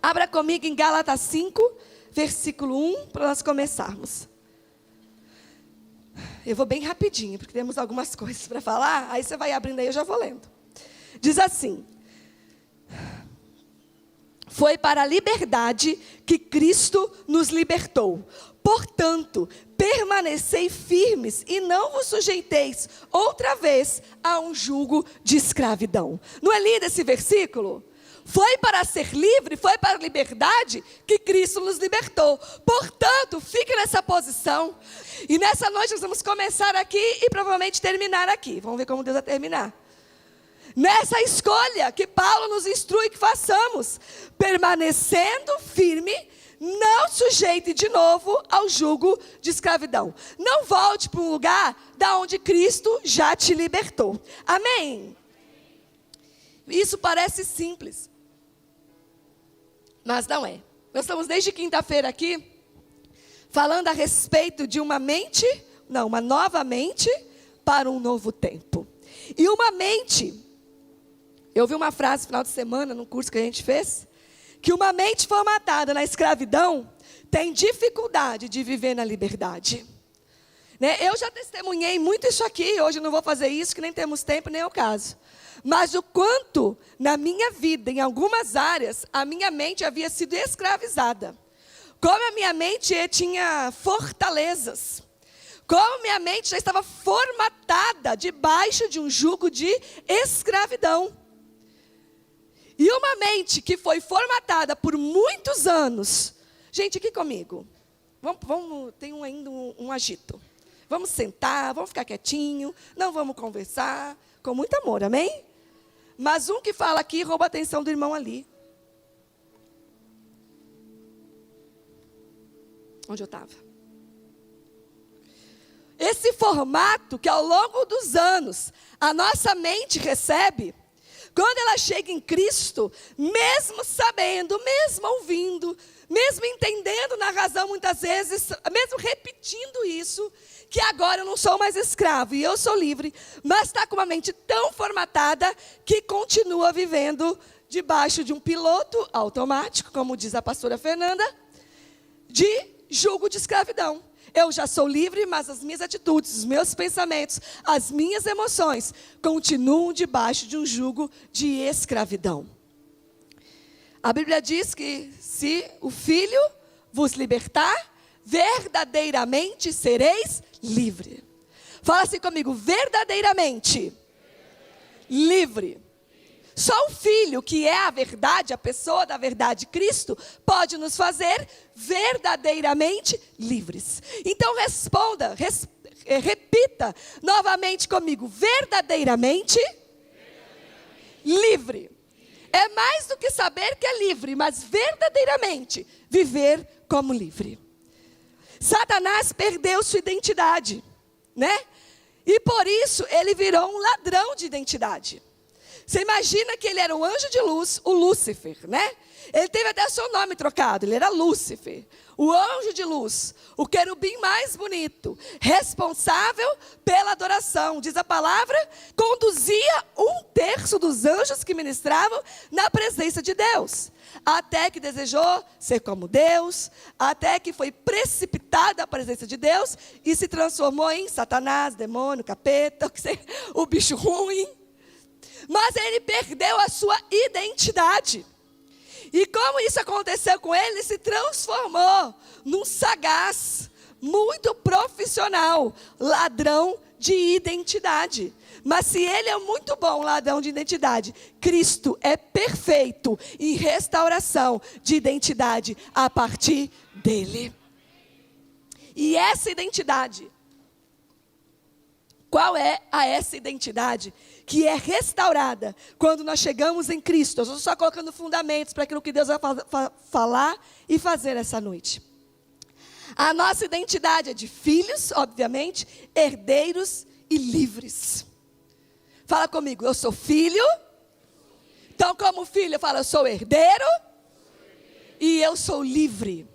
Abra comigo em Gálatas 5, versículo 1, para nós começarmos. Eu vou bem rapidinho, porque temos algumas coisas para falar. Aí você vai abrindo aí, eu já vou lendo. Diz assim: foi para a liberdade que Cristo nos libertou. Portanto, permanecei firmes e não vos sujeiteis outra vez a um jugo de escravidão. Não é lido esse versículo? Foi para ser livre, foi para a liberdade que Cristo nos libertou. Portanto, fique nessa posição. E nessa noite nós vamos começar aqui e provavelmente terminar aqui. Vamos ver como Deus vai terminar. Nessa escolha que Paulo nos instrui que façamos, permanecendo firme, não sujeite de novo ao jugo de escravidão. Não volte para um lugar da onde Cristo já te libertou. Amém? Isso parece simples, mas não é. Nós estamos desde quinta-feira aqui, falando a respeito de uma nova mente para um novo tempo. E uma mente, eu ouvi uma frase no final de semana, num curso que a gente fez, que uma mente formatada na escravidão tem dificuldade de viver na liberdade. Eu já testemunhei muito isso aqui, hoje eu não vou fazer isso, que nem temos tempo, nem é o caso. Mas o quanto na minha vida, em algumas áreas, a minha mente havia sido escravizada. Como a minha mente tinha fortalezas. Como minha mente já estava formatada debaixo de um jugo de escravidão. E uma mente que foi formatada por muitos anos. Gente, aqui comigo. Tem ainda um agito. Vamos sentar, vamos ficar quietinho. Não vamos conversar. Com muito amor, amém? Mas um que fala aqui rouba a atenção do irmão ali. Onde eu estava? Esse formato que ao longo dos anos a nossa mente recebe, quando ela chega em Cristo, mesmo sabendo, mesmo ouvindo, mesmo entendendo na razão muitas vezes, mesmo repetindo isso, que agora eu não sou mais escravo e eu sou livre, mas está com uma mente tão formatada que continua vivendo debaixo de um piloto automático, como diz a pastora Fernanda, de jugo de escravidão. Eu já sou livre, mas as minhas atitudes, os meus pensamentos, as minhas emoções continuam debaixo de um jugo de escravidão. A Bíblia diz que se o Filho vos libertar, verdadeiramente sereis livre. Fala assim comigo, verdadeiramente livre. Só o Filho, que é a verdade, a pessoa da verdade, Cristo, pode nos fazer verdadeiramente livres. Então repita novamente comigo, verdadeiramente livre. É mais do que saber que é livre, mas verdadeiramente viver como livre. Satanás perdeu sua identidade, E por isso ele virou um ladrão de identidade. Você imagina que ele era um anjo de luz, o Lúcifer, Ele teve até seu nome trocado, ele era Lúcifer, o anjo de luz, o querubim mais bonito, responsável pela adoração. Diz a palavra, conduzia 1/3 dos anjos que ministravam na presença de Deus. Até que desejou ser como Deus, até que foi precipitado da presença de Deus e se transformou em Satanás, demônio, capeta, o bicho ruim. Mas ele perdeu a sua identidade. E como isso aconteceu com ele, ele se transformou num sagaz, muito profissional, ladrão de identidade. Mas se ele é muito bom ladrão de identidade, Cristo é perfeito em restauração de identidade a partir dele. E essa identidade, qual é essa identidade que é restaurada quando nós chegamos em Cristo? Eu estou só colocando fundamentos para aquilo que Deus vai falar e fazer essa noite. A nossa identidade é de filhos, obviamente, herdeiros e livres. Fala comigo, eu sou filho. Então, como filho, eu falo, eu sou herdeiro e eu sou livre.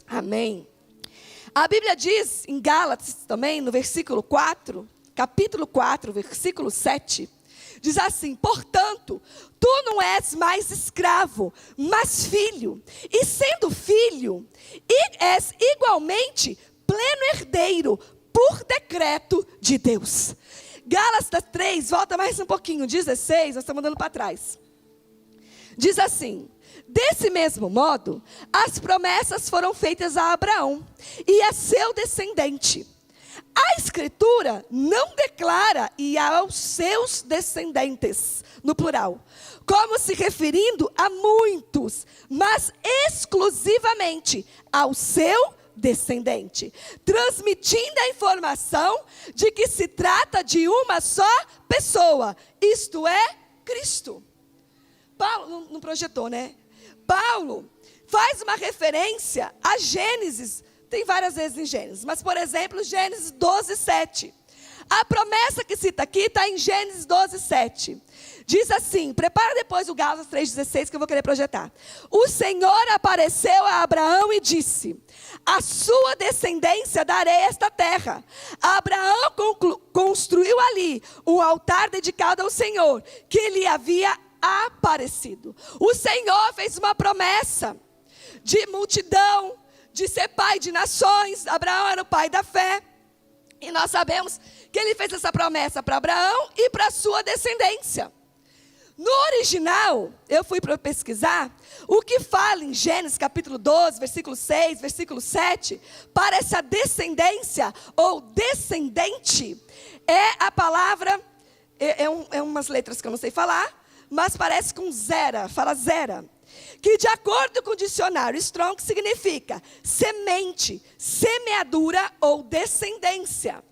Amém. A Bíblia diz em Gálatas também, no versículo 4, capítulo 4, versículo 7, Diz assim: portanto, tu não és mais escravo, mas filho. E sendo filho, és igualmente pleno herdeiro, por decreto de Deus. Gálatas 3, volta mais um pouquinho, 16, nós estamos andando para trás. Diz assim: desse mesmo modo, as promessas foram feitas a Abraão e a seu descendente. A Escritura não declara e aos seus descendentes, no plural, como se referindo a muitos, mas exclusivamente ao seu descendente, transmitindo a informação de que se trata de uma só pessoa, isto é, Cristo. Paulo, não projetou, né? Paulo faz uma referência a Gênesis, tem várias vezes em Gênesis, mas por exemplo, Gênesis 12, 7. A promessa que cita aqui está em Gênesis 12, 7. Diz assim, prepara depois o Gálatas 3,16 que eu vou querer projetar. O Senhor apareceu a Abraão e disse: a sua descendência darei esta terra. Abraão construiu ali um altar dedicado ao Senhor, que lhe havia aparecido. O Senhor fez uma promessa de multidão, de ser pai de nações. Abraão era o pai da fé. E nós sabemos que ele fez essa promessa para Abraão e para a sua descendência. No original, eu fui para pesquisar, o que fala em Gênesis capítulo 12, versículo 6, versículo 7, para essa descendência ou descendente, é a palavra, é umas letras que eu não sei falar, mas parece com zera, fala zera. Que de acordo com o dicionário Strong significa semente, semeadura ou descendência.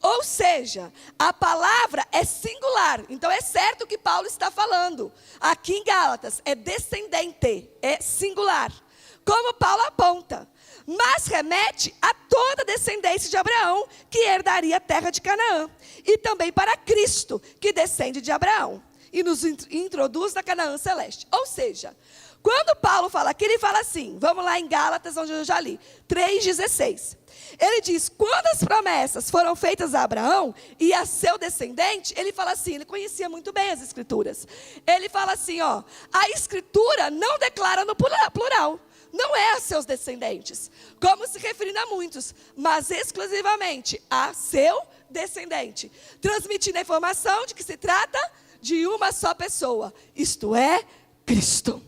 Ou seja, a palavra é singular. Então é certo o que Paulo está falando. Aqui em Gálatas é descendente, é singular. Como Paulo aponta. Mas remete a toda a descendência de Abraão, que herdaria a terra de Canaã. E também para Cristo, que descende de Abraão. E nos introduz na Canaã celeste. Ou seja, quando Paulo fala aqui, ele fala assim, vamos lá em Gálatas, onde eu já li, 3,16. Ele diz, quando as promessas foram feitas a Abraão e a seu descendente, ele fala assim, ele conhecia muito bem as escrituras. Ele fala assim, ó, a escritura não declara no plural, não é a seus descendentes, como se referindo a muitos, mas exclusivamente a seu descendente. Transmitindo a informação de que se trata de uma só pessoa, isto é, Cristo.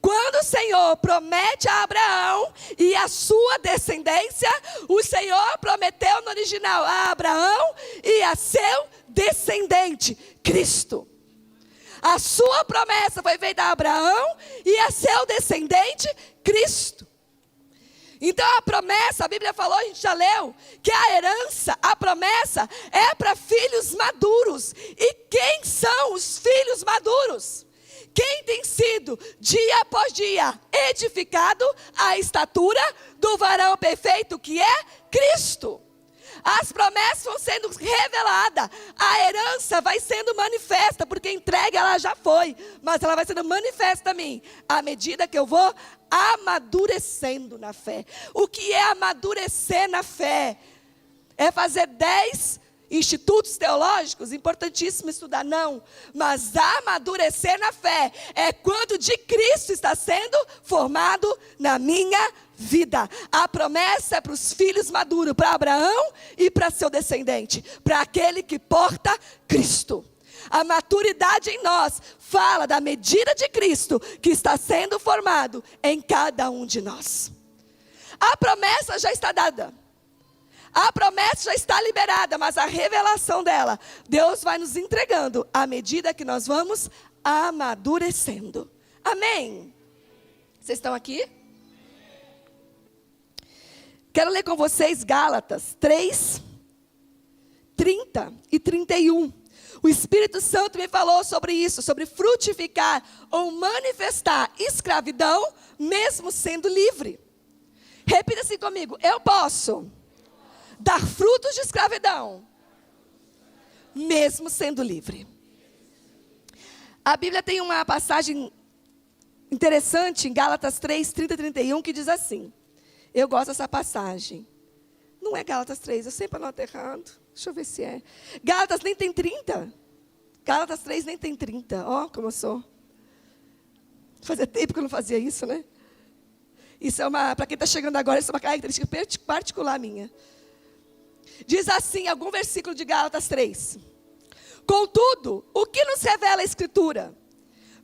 Quando o Senhor promete a Abraão e a sua descendência, o Senhor prometeu no original a Abraão e a seu descendente, Cristo. A sua promessa foi feita a Abraão e a seu descendente, Cristo. Então a promessa, a Bíblia falou, a gente já leu, que a herança, a promessa é para filhos maduros. E quem são os filhos maduros? Quem tem sido, dia após dia, edificado à estatura do varão perfeito, que é Cristo. As promessas vão sendo reveladas, a herança vai sendo manifesta, porque entregue ela já foi, mas ela vai sendo manifesta a mim, à medida que eu vou amadurecendo na fé. O que é amadurecer na fé? É fazer 10 institutos teológicos, importantíssimo estudar, não. Mas amadurecer na fé é quando de Cristo está sendo formado na minha vida. A promessa é para os filhos maduros, para Abraão e para seu descendente, para aquele que porta Cristo. A maturidade em nós fala da medida de Cristo que está sendo formado em cada um de nós. A promessa já está dada. A promessa já está liberada, mas a revelação dela, Deus vai nos entregando à medida que nós vamos amadurecendo. Amém? Vocês estão aqui? Quero ler com vocês Gálatas 3, 30 e 31. O Espírito Santo me falou sobre isso, sobre frutificar ou manifestar escravidão, mesmo sendo livre. Repita assim comigo, eu posso dar frutos de escravidão, mesmo sendo livre. A Bíblia tem uma passagem interessante em Gálatas 3, 30 e 31, que diz assim. Eu gosto dessa passagem. Não é Gálatas 3, eu sempre anoto errado. Deixa eu ver se é. Gálatas nem tem 30. Gálatas 3 nem tem 30. Ó, como eu sou. Fazia tempo que eu não fazia isso, né? Isso é para quem está chegando agora, isso é uma característica particular minha. Diz assim, algum versículo de Gálatas 3. Contudo, o que nos revela a Escritura?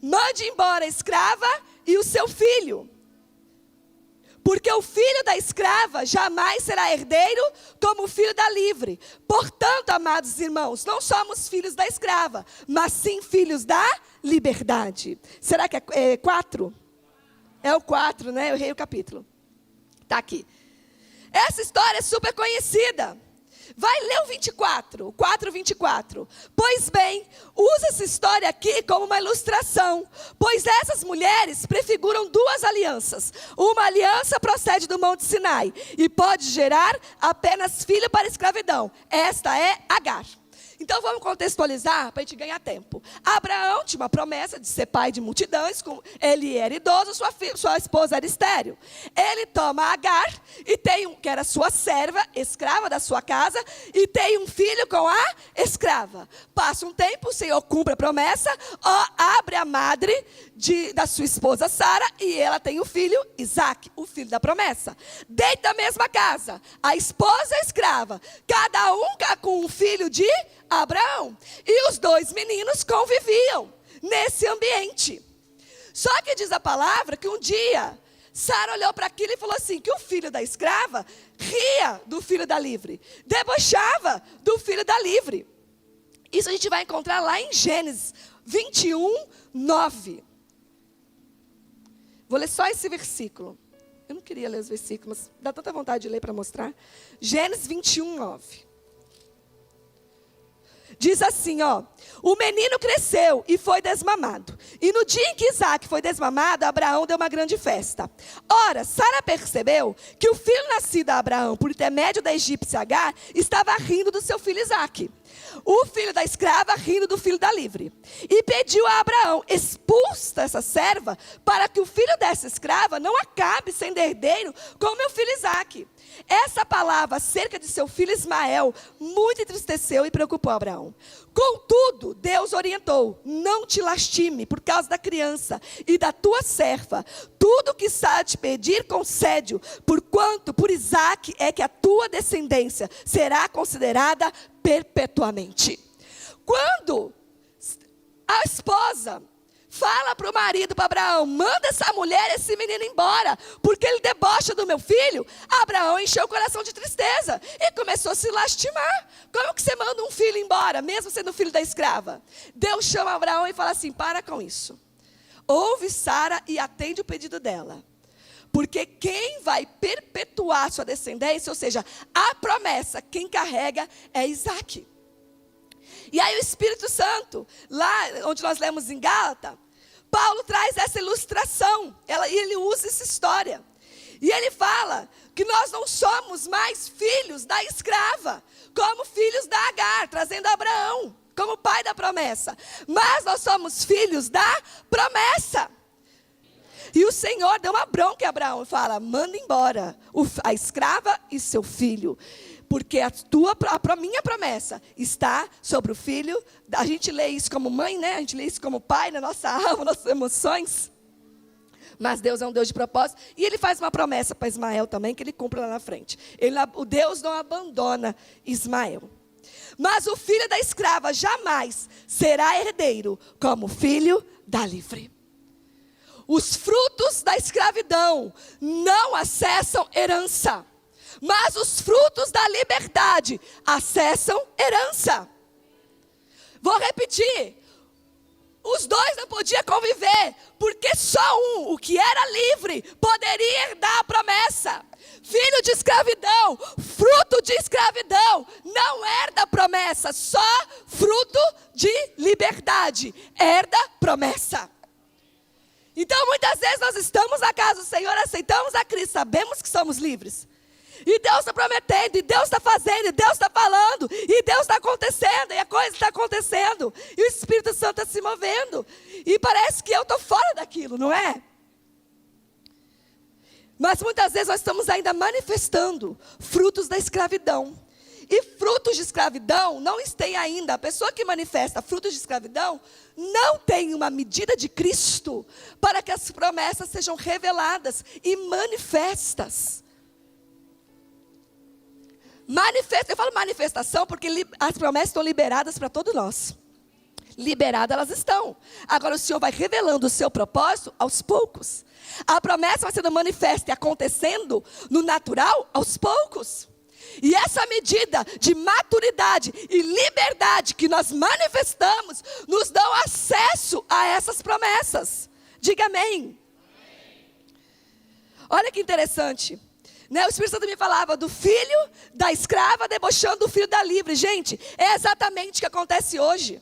Mande embora a escrava e o seu filho. Porque o filho da escrava jamais será herdeiro como o filho da livre. Portanto, amados irmãos, não somos filhos da escrava, mas sim filhos da liberdade. Será que é 4? É o 4, né? Eu errei o capítulo. Está aqui. Essa história é super conhecida. Vai ler o 24, o 4:24. Pois bem, usa essa história aqui como uma ilustração. Pois essas mulheres prefiguram duas alianças. Uma aliança procede do Monte Sinai e pode gerar apenas filho para a escravidão. Esta é Agar. Então vamos contextualizar para a gente ganhar tempo. Abraão tinha uma promessa de ser pai de multidões, ele era idoso, sua esposa era estéril. Ele toma Agar, que era sua serva, escrava da sua casa, e tem um filho com a escrava. Passa um tempo, o Senhor cumpre a promessa, abre a madre da sua esposa Sara, e ela tem o filho Isaac, o filho da promessa. Dentro da mesma casa, a esposa e a escrava, cada um com um filho de Abraão. E os dois meninos conviviam nesse ambiente. Só que diz a palavra que um dia Sara olhou para aquilo e falou assim, que o filho da escrava ria do filho da livre, debochava do filho da livre. Isso a gente vai encontrar lá em Gênesis 21:9. Vou ler só esse versículo. Eu não queria ler os versículos, mas dá tanta vontade de ler para mostrar. Gênesis 21:9. Diz assim, o menino cresceu e foi desmamado. E no dia em que Isaac foi desmamado, Abraão deu uma grande festa. Ora, Sara percebeu que o filho nascido a Abraão, por intermédio da egípcia Agar, estava rindo do seu filho Isaac. O filho da escrava rindo do filho da livre. E pediu a Abraão, expulsa essa serva, para que o filho dessa escrava não acabe sendo herdeiro com meu filho Isaac. Essa palavra acerca de seu filho Ismael muito entristeceu e preocupou Abraão. Contudo, Deus orientou, não te lastime por causa da criança e da tua serva. Tudo que Sara te pedir, concede-o, porquanto por Isaac é que a tua descendência será considerada perpetuamente. Quando a esposa fala para o marido, para Abraão, manda essa mulher, esse menino embora, porque ele debocha do meu filho, Abraão encheu o coração de tristeza e começou a se lastimar. Como que você manda um filho embora, mesmo sendo filho da escrava? Deus chama Abraão e fala assim, para com isso. Ouve Sara e atende o pedido dela. Porque quem vai perpetuar sua descendência, ou seja, a promessa, quem carrega é Isaac. E aí o Espírito Santo, lá onde nós lemos em Gálatas, Paulo traz essa ilustração, ele usa essa história. E ele fala que nós não somos mais filhos da escrava, como filhos da Agar, trazendo Abraão como pai da promessa. Mas nós somos filhos da promessa. E o Senhor deu uma bronca a Abraão e fala, manda embora a escrava e seu filho. Porque a minha promessa está sobre o filho. A gente lê isso como mãe, né? A gente lê isso como pai, na nossa alma, nossas emoções. Mas Deus é um Deus de propósito. E ele faz uma promessa para Ismael também, que ele cumpre lá na frente. O Deus não abandona Ismael. Mas o filho da escrava jamais será herdeiro como filho da livre. Os frutos da escravidão não acessam herança. Mas os frutos da liberdade acessam herança. Vou repetir. Os dois não podiam conviver, porque só o que era livre, poderia herdar a promessa. Filho de escravidão, fruto de escravidão, não herda a promessa, só fruto de liberdade, herda promessa. Então muitas vezes nós estamos na casa do Senhor, aceitamos a Cristo, sabemos que somos livres. E Deus está prometendo, e Deus está fazendo, e Deus está falando, e Deus está acontecendo, e a coisa está acontecendo, e o Espírito Santo está se movendo, e parece que eu estou fora daquilo, não é? Mas muitas vezes nós estamos ainda manifestando frutos da escravidão. E frutos de escravidão não tem ainda. A pessoa que manifesta frutos de escravidão não tem uma medida de Cristo para que as promessas sejam reveladas e manifestas. Eu falo manifestação porque as promessas estão liberadas para todos nós. Liberadas elas estão. Agora o Senhor vai revelando o seu propósito aos poucos. A promessa vai sendo manifesta e acontecendo no natural aos poucos. E essa medida de maturidade e liberdade que nós manifestamos, nos dão acesso a essas promessas. Diga amém. Olha que interessante. O Espírito Santo me falava do filho da escrava debochando do filho da livre. Gente, é exatamente o que acontece hoje.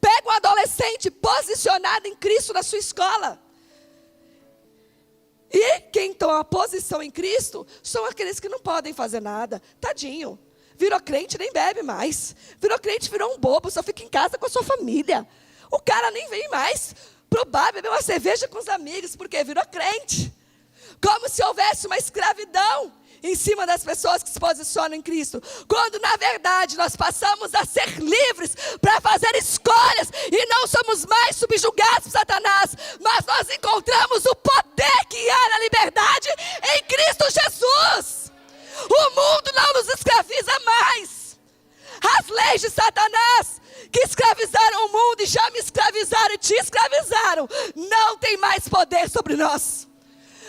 Pega um adolescente posicionado em Cristo na sua escola. E quem toma posição em Cristo são aqueles que não podem fazer nada. Tadinho. Virou crente, nem bebe mais. Virou crente, virou um bobo, só fica em casa com a sua família. O cara nem vem mais pro bar beber uma cerveja com os amigos, porque virou crente. Como se houvesse uma escravidão em cima das pessoas que se posicionam em Cristo. Quando na verdade nós passamos a ser livres para fazer escolhas e não somos mais subjugados por Satanás, mas nós encontramos o poder que há na liberdade em Cristo Jesus. O mundo não nos escraviza mais. As leis de Satanás que escravizaram o mundo e já me escravizaram e te escravizaram, não tem mais poder sobre nós.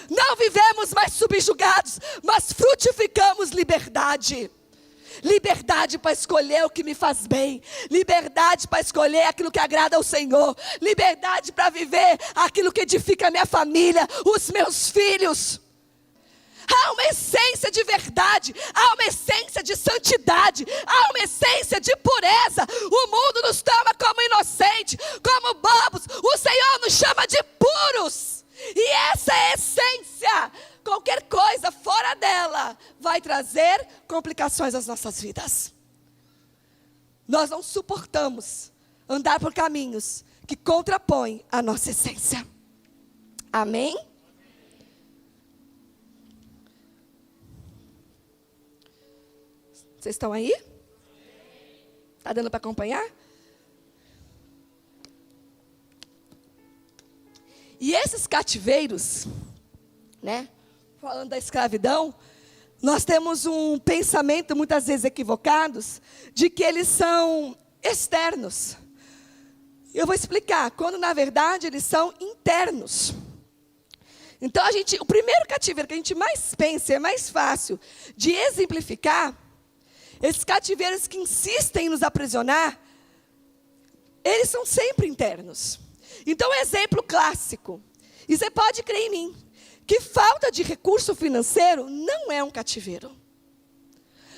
Não vivemos mais subjugados, mas frutificamos liberdade. Liberdade para escolher o que me faz bem. Liberdade para escolher aquilo que agrada ao Senhor. Liberdade para viver aquilo que edifica a minha família, os meus filhos. Há uma essência de verdade, há uma essência de santidade, há uma essência de pureza. O mundo nos toma como inocente, como bobos. O Senhor nos chama de puros. E essa é a essência. Qualquer coisa fora dela vai trazer complicações às nossas vidas. Nós não suportamos andar por caminhos que contrapõem a nossa essência. Amém? Vocês estão aí? Está dando para acompanhar? E esses cativeiros, falando da escravidão, nós temos um pensamento muitas vezes equivocados de que eles são externos. Eu vou explicar, quando na verdade eles são internos. Então o primeiro cativeiro que a gente mais pensa, é mais fácil de exemplificar, esses cativeiros que insistem em nos aprisionar, eles são sempre internos. Então, exemplo clássico, e você pode crer em mim, que falta de recurso financeiro não é um cativeiro.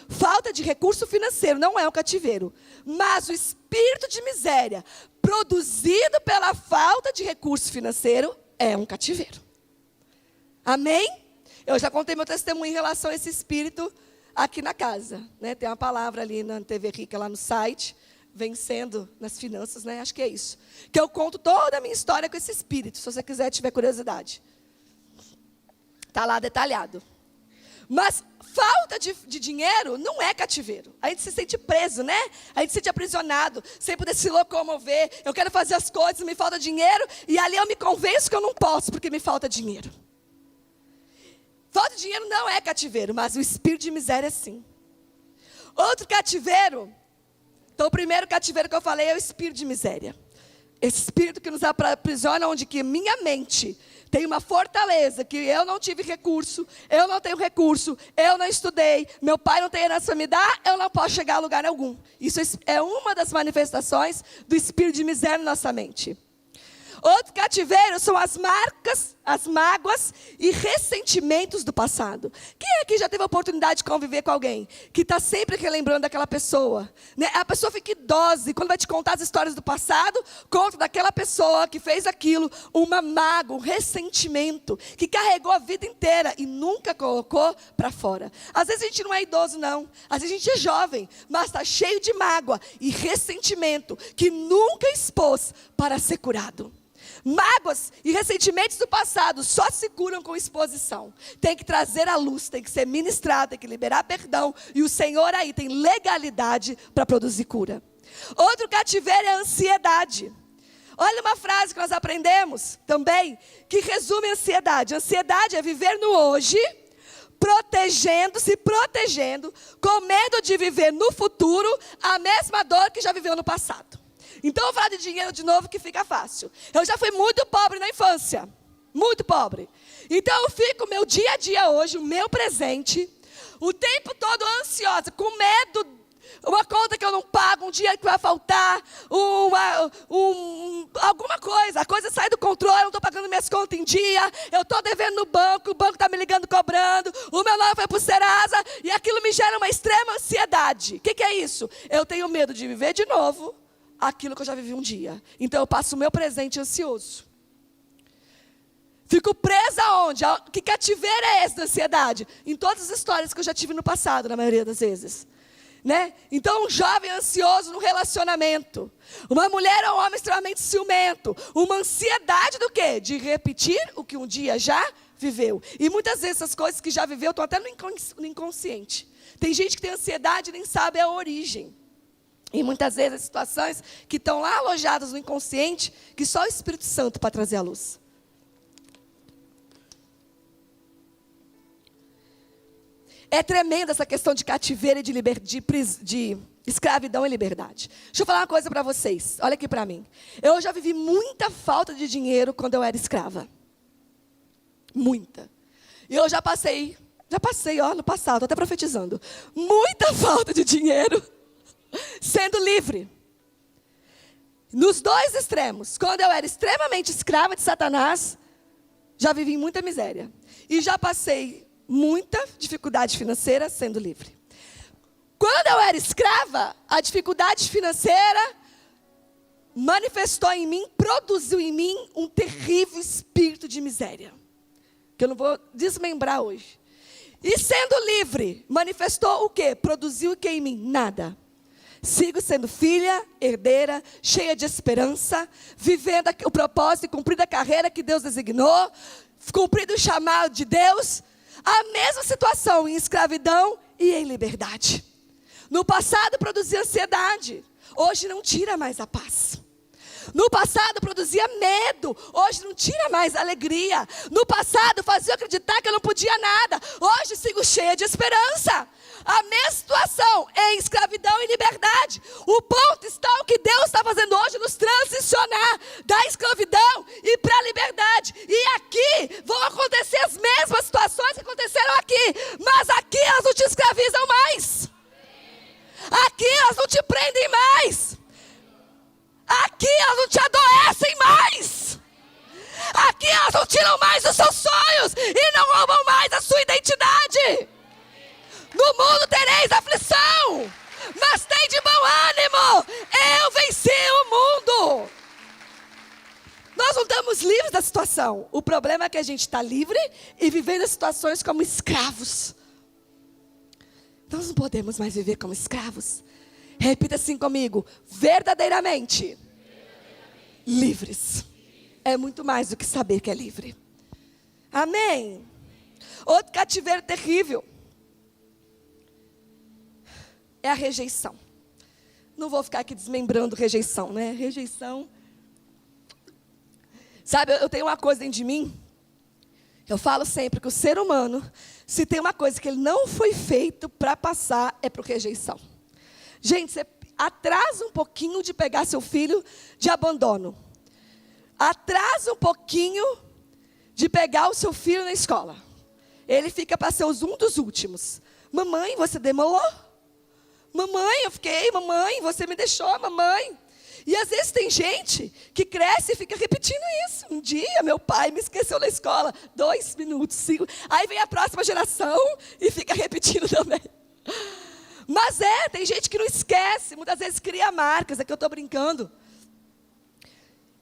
Falta de recurso financeiro não é um cativeiro, mas o espírito de miséria produzido pela falta de recurso financeiro é um cativeiro. Amém? Eu já contei meu testemunho em relação a esse espírito aqui na casa. Tem uma palavra ali na TV Rica, lá no site, vencendo nas finanças, acho que é isso. Que eu conto toda a minha história com esse espírito, se você quiser, tiver curiosidade. Está lá detalhado. Mas falta de dinheiro não é cativeiro. A gente se sente preso, A gente se sente aprisionado, sem poder se locomover. Eu quero fazer as coisas, me falta dinheiro, e ali eu me convenço que eu não posso, porque me falta dinheiro. Falta de dinheiro não é cativeiro, mas o espírito de miséria sim. Outro cativeiro. Então, o primeiro cativeiro que eu falei é o espírito de miséria. Esse espírito que nos aprisiona, onde que minha mente tem uma fortaleza, que eu não tive recurso, eu não tenho recurso, eu não estudei, meu pai não tem herança para me dar, eu não posso chegar a lugar algum. Isso é uma das manifestações do espírito de miséria na nossa mente. Outro cativeiro são as marcas, as mágoas e ressentimentos do passado. Quem aqui já teve a oportunidade de conviver com alguém que está sempre relembrando daquela pessoa? A pessoa fica idosa e quando vai te contar as histórias do passado, conta daquela pessoa que fez aquilo, uma mágoa, um ressentimento, que carregou a vida inteira e nunca colocou para fora. Às vezes a gente não é idoso não, às vezes a gente é jovem, mas está cheio de mágoa e ressentimento que nunca expôs para ser curado. Mágoas e ressentimentos do passado só se curam com exposição. Tem que trazer à luz, tem que ser ministrado, tem que liberar perdão. E o Senhor aí tem legalidade para produzir cura. Outro cativeiro é a ansiedade. Olha uma frase que nós aprendemos também, que resume a ansiedade. Ansiedade é viver no hoje, se protegendo, com medo de viver no futuro a mesma dor que já viveu no passado. Então eu vou falar de dinheiro de novo que fica fácil. Eu já fui muito pobre na infância, muito pobre. Então eu fico meu dia a dia hoje, o meu presente, o tempo todo ansiosa, com medo, uma conta que eu não pago, um dia que vai faltar, alguma coisa, a coisa sai do controle, eu não estou pagando minhas contas em dia, eu estou devendo no banco, o banco está me ligando cobrando, o meu nome foi para o Serasa, e aquilo me gera uma extrema ansiedade. O que é isso? Eu tenho medo de viver de novo aquilo que eu já vivi um dia. Então eu passo o meu presente ansioso. Fico presa aonde? Que cativeiro é esse da ansiedade? Em todas as histórias que eu já tive no passado, na maioria das vezes. Né? Então um jovem ansioso no relacionamento. Uma mulher ou um homem extremamente ciumento. Uma ansiedade do quê? De repetir o que um dia já viveu. E muitas vezes essas coisas que já viveu estão até no inconsciente. Tem gente que tem ansiedade e nem sabe a origem. E muitas vezes as situações que estão lá alojadas no inconsciente, que só o Espírito Santo para trazer à luz. É tremenda essa questão de cativeiro e de escravidão e liberdade. Deixa eu falar uma coisa para vocês. Olha aqui para mim. Eu já vivi muita falta de dinheiro quando eu era escrava. Muita. E eu já passei, no passado, até profetizando. Muita falta de dinheiro sendo livre. Nos dois extremos. Quando eu era extremamente escrava de Satanás, já vivi em muita miséria. E já passei muita dificuldade financeira sendo livre. Quando eu era escrava, a dificuldade financeira manifestou em mim, produziu em mim um terrível espírito de miséria, que eu não vou desmembrar hoje. E sendo livre, manifestou o quê? Produziu o que em mim? Nada. Sigo sendo filha, herdeira, cheia de esperança, vivendo o propósito e cumprindo a carreira que Deus designou, cumprindo o chamado de Deus. A mesma situação em escravidão e em liberdade. No passado produzia ansiedade, hoje não tira mais a paz. No passado produzia medo, hoje não tira mais a alegria. No passado fazia eu acreditar que eu não podia nada, hoje sigo cheia de esperança. A mesma situação em escravidão e liberdade. O ponto está o que Deus está fazendo hoje, nos transicionar da escravidão e para a liberdade. E aqui vão acontecer as mesmas situações que aconteceram aqui, mas aqui elas não te escravizam mais. Aqui elas não te prendem mais. Aqui elas não te adoecem mais. Aqui elas não tiram mais os seus sonhos e não roubam mais a sua identidade. No mundo tereis aflição, mas tem de bom ânimo. Eu venci o mundo. Nós não estamos livres da situação. O problema é que a gente está livre e vivendo as situações como escravos. Nós não podemos mais viver como escravos. Repita assim comigo: verdadeiramente livres. É muito mais do que saber que é livre. Amém. Outro cativeiro terrível é a rejeição. Não vou ficar aqui desmembrando rejeição, né? Rejeição. Sabe, eu tenho uma coisa dentro de mim. Eu falo sempre que o ser humano, se tem uma coisa que ele não foi feito para passar, é por rejeição. Gente, você atrasa um pouquinho de pegar seu filho de abandono. Atrasa um pouquinho de pegar o seu filho na escola. Ele fica para ser um dos últimos. Mamãe, você demorou? Mamãe, eu fiquei. Mamãe, você me deixou, mamãe. E às vezes tem gente que cresce e fica repetindo isso. Um dia meu pai me esqueceu na escola. 2 minutos, 5. Aí vem a próxima geração e fica repetindo também. Mas tem gente que não esquece. Muitas vezes cria marcas. Aqui eu estou brincando.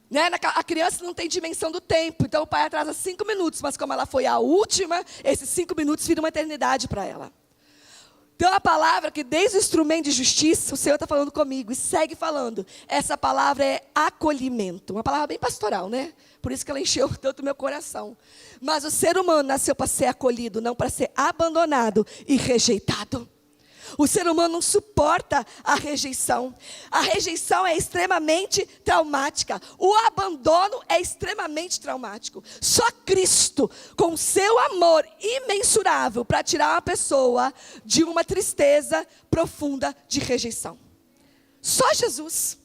Né? A criança não tem dimensão do tempo. Então o pai atrasa 5 minutos. Mas como ela foi a última, esses 5 minutos viram uma eternidade para ela. Tem uma palavra que desde o instrumento de justiça, o Senhor está falando comigo e segue falando. Essa palavra é acolhimento. Uma palavra bem pastoral, né? Por isso que ela encheu tanto o meu coração. Mas o ser humano nasceu para ser acolhido, não para ser abandonado e rejeitado. O ser humano não suporta a rejeição. A rejeição é extremamente traumática. O abandono é extremamente traumático. Só Cristo, com seu amor imensurável, para tirar uma pessoa de uma tristeza profunda de rejeição. Só Jesus.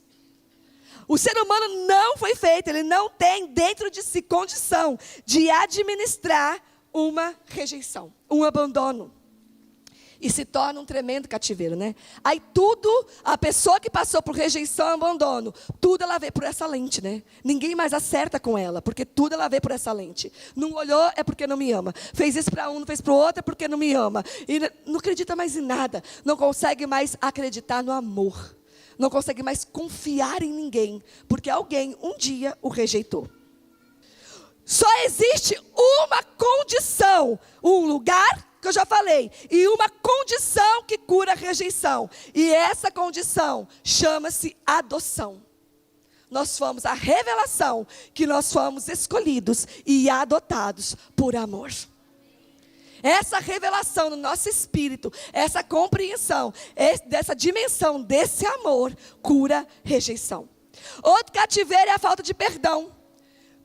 O ser humano não foi feito, ele não tem dentro de si condição de administrar uma rejeição, um abandono. E se torna um tremendo cativeiro, né? Aí tudo, a pessoa que passou por rejeição e abandono, tudo ela vê por essa lente, né? Ninguém mais acerta com ela, porque tudo ela vê por essa lente. Não olhou, é porque não me ama. Fez isso para um, não fez para o outro, é porque não me ama. E não acredita mais em nada. Não consegue mais acreditar no amor. Não consegue mais confiar em ninguém, porque alguém um dia o rejeitou. Só existe uma condição, um lugar, que eu já falei, e uma condição que cura a rejeição. E essa condição chama-se adoção. Nós fomos a revelação que nós fomos escolhidos e adotados por amor. Essa revelação no nosso espírito, essa compreensão, dessa dimensão desse amor, cura rejeição. Outro cativeiro é a falta de perdão.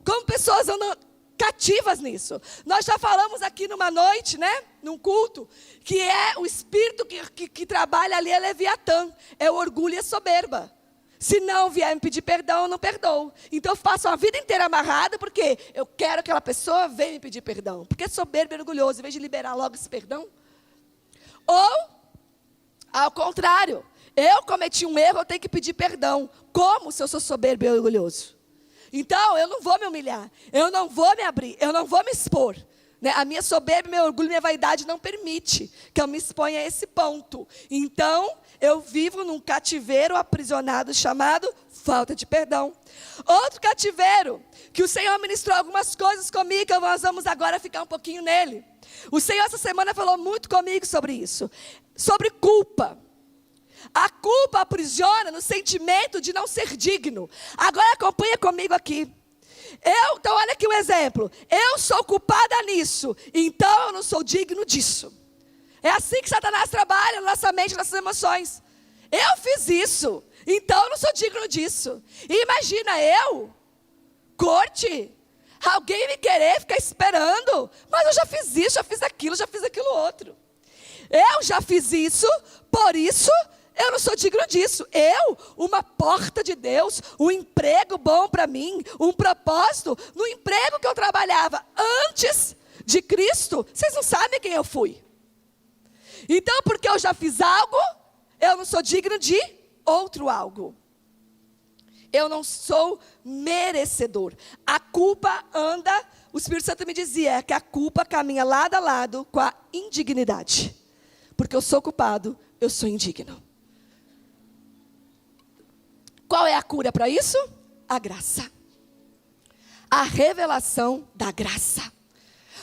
Como pessoas andam cativas nisso. Nós já falamos aqui numa noite, né? Num culto, que é o espírito que trabalha ali é Leviatã. É o orgulho e a soberba. Se não vier me pedir perdão, eu não perdoo. Então eu faço a vida inteira amarrada, porque eu quero que aquela pessoa venha me pedir perdão. Porque é soberbo e orgulhoso, em vez de liberar logo esse perdão. Ou, ao contrário, eu cometi um erro, eu tenho que pedir perdão. Como se eu sou soberbo e orgulhoso? Então, eu não vou me humilhar, eu não vou me abrir, eu não vou me expor. Né? A minha soberba, meu orgulho, minha vaidade não permite que eu me exponha a esse ponto. Então, eu vivo num cativeiro aprisionado chamado falta de perdão. Outro cativeiro, que o Senhor ministrou algumas coisas comigo, nós vamos agora ficar um pouquinho nele. O Senhor essa semana falou muito comigo sobre isso, sobre culpa. A culpa aprisiona no sentimento de não ser digno. Agora acompanha comigo aqui. Então olha aqui um exemplo. Eu sou culpada nisso, então eu não sou digno disso. É assim que Satanás trabalha na nossa mente, nas nossas emoções. Eu fiz isso, então eu não sou digno disso. E imagina eu, corte, alguém me querer ficar esperando. Mas eu já fiz isso, já fiz aquilo outro. Eu já fiz isso, por isso eu não sou digno disso. Eu, uma porta de Deus, um emprego bom para mim, um propósito. No emprego que eu trabalhava antes de Cristo, vocês não sabem quem eu fui. Então, porque eu já fiz algo, eu não sou digno de outro algo. Eu não sou merecedor. A culpa anda, o Espírito Santo me dizia que a culpa caminha lado a lado com a indignidade. Porque eu sou culpado, eu sou indigno. Qual é a cura para isso? A graça. A revelação da graça.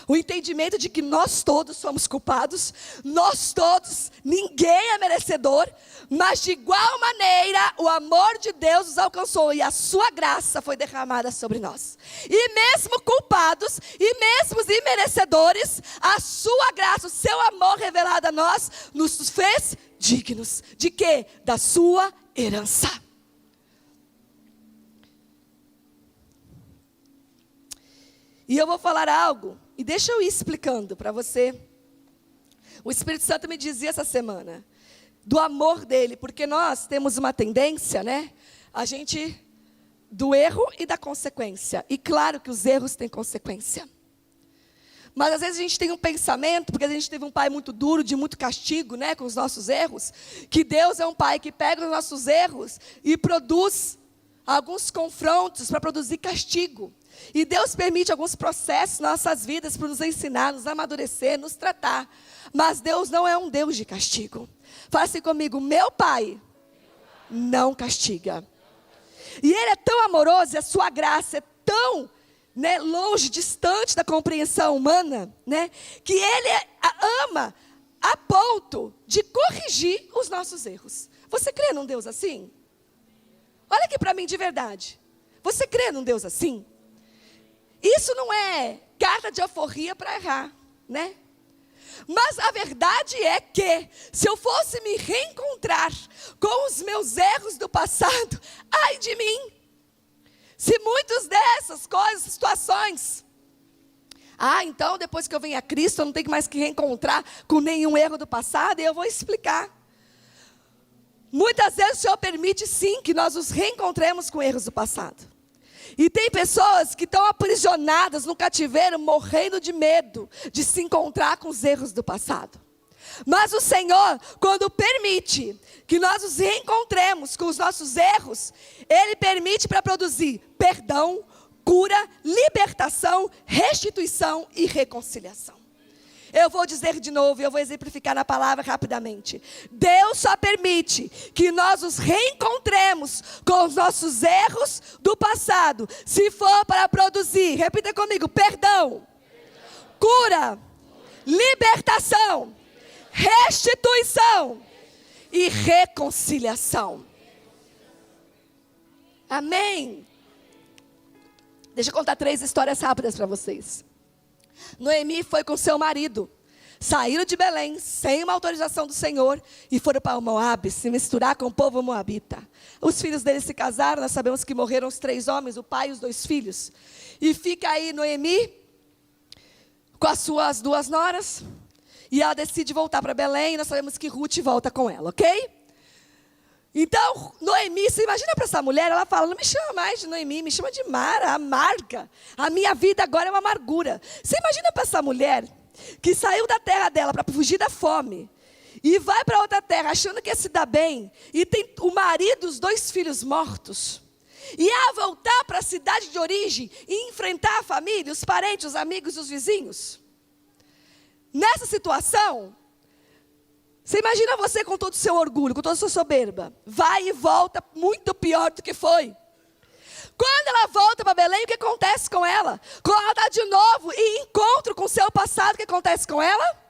O entendimento de que nós todos somos culpados, nós todos, ninguém é merecedor, mas de igual maneira o amor de Deus nos alcançou e a sua graça foi derramada sobre nós. E mesmo culpados, e mesmo imerecedores, a sua graça, o seu amor revelado a nós, nos fez dignos. De quê? Da sua herança. E eu vou falar algo, e deixa eu ir explicando para você. O Espírito Santo me dizia essa semana, do amor dele, porque nós temos uma tendência, né? Do erro e da consequência. E claro que os erros têm consequência. Mas às vezes a gente tem um pensamento, porque a gente teve um pai muito duro, de muito castigo, né? Com os nossos erros, que Deus é um pai que pega os nossos erros e produz alguns confrontos para produzir castigo. E Deus permite alguns processos nas nossas vidas para nos ensinar, nos amadurecer, nos tratar. Mas Deus não é um Deus de castigo. Fala assim comigo, meu pai não castiga. E Ele é tão amoroso, e a sua graça é tão, né, longe, distante da compreensão humana, né, que Ele ama a ponto de corrigir os nossos erros. Você crê num Deus assim? Olha aqui para mim de verdade. Você crê num Deus assim? Isso não é carta de alforria para errar, né? Mas a verdade é que, se eu fosse me reencontrar com os meus erros do passado, ai de mim, se muitas dessas coisas, situações, então depois que eu venho a Cristo, eu não tenho mais que reencontrar com nenhum erro do passado, e eu vou explicar. Muitas vezes o Senhor permite sim que nós nos reencontremos com erros do passado. E tem pessoas que estão aprisionadas no cativeiro, morrendo de medo de se encontrar com os erros do passado. Mas o Senhor, quando permite que nós nos reencontremos com os nossos erros, Ele permite para produzir perdão, cura, libertação, restituição e reconciliação. Eu vou dizer de novo, eu vou exemplificar na palavra rapidamente. Deus só permite que nós nos reencontremos com os nossos erros do passado, se for para produzir, repita comigo, perdão, cura, libertação, restituição e reconciliação. Amém? Deixa eu contar 3 histórias rápidas para vocês. Noemi foi com seu marido, saíram de Belém, sem uma autorização do Senhor, e foram para o Moabe, se misturar com o povo moabita. Os filhos deles se casaram, nós sabemos que morreram os 3 homens, o pai e os 2 filhos. E fica aí Noemi, com as suas 2 noras, e ela decide voltar para Belém, e nós sabemos que Ruth volta com ela, ok? Então, Noemi, você imagina para essa mulher, ela fala, não me chama mais de Noemi, me chama de Mara, amarga. A minha vida agora é uma amargura. Você imagina para essa mulher, que saiu da terra dela para fugir da fome, e vai para outra terra achando que ia se dar bem, e tem o marido e os 2 filhos mortos, e a voltar para a cidade de origem, e enfrentar a família, os parentes, os amigos e os vizinhos. Nessa situação, você imagina você com todo o seu orgulho, com toda a sua soberba. Vai e volta muito pior do que foi. Quando ela volta para Belém, o que acontece com ela? Quando ela dá de novo e encontro com o seu passado, o que acontece com ela?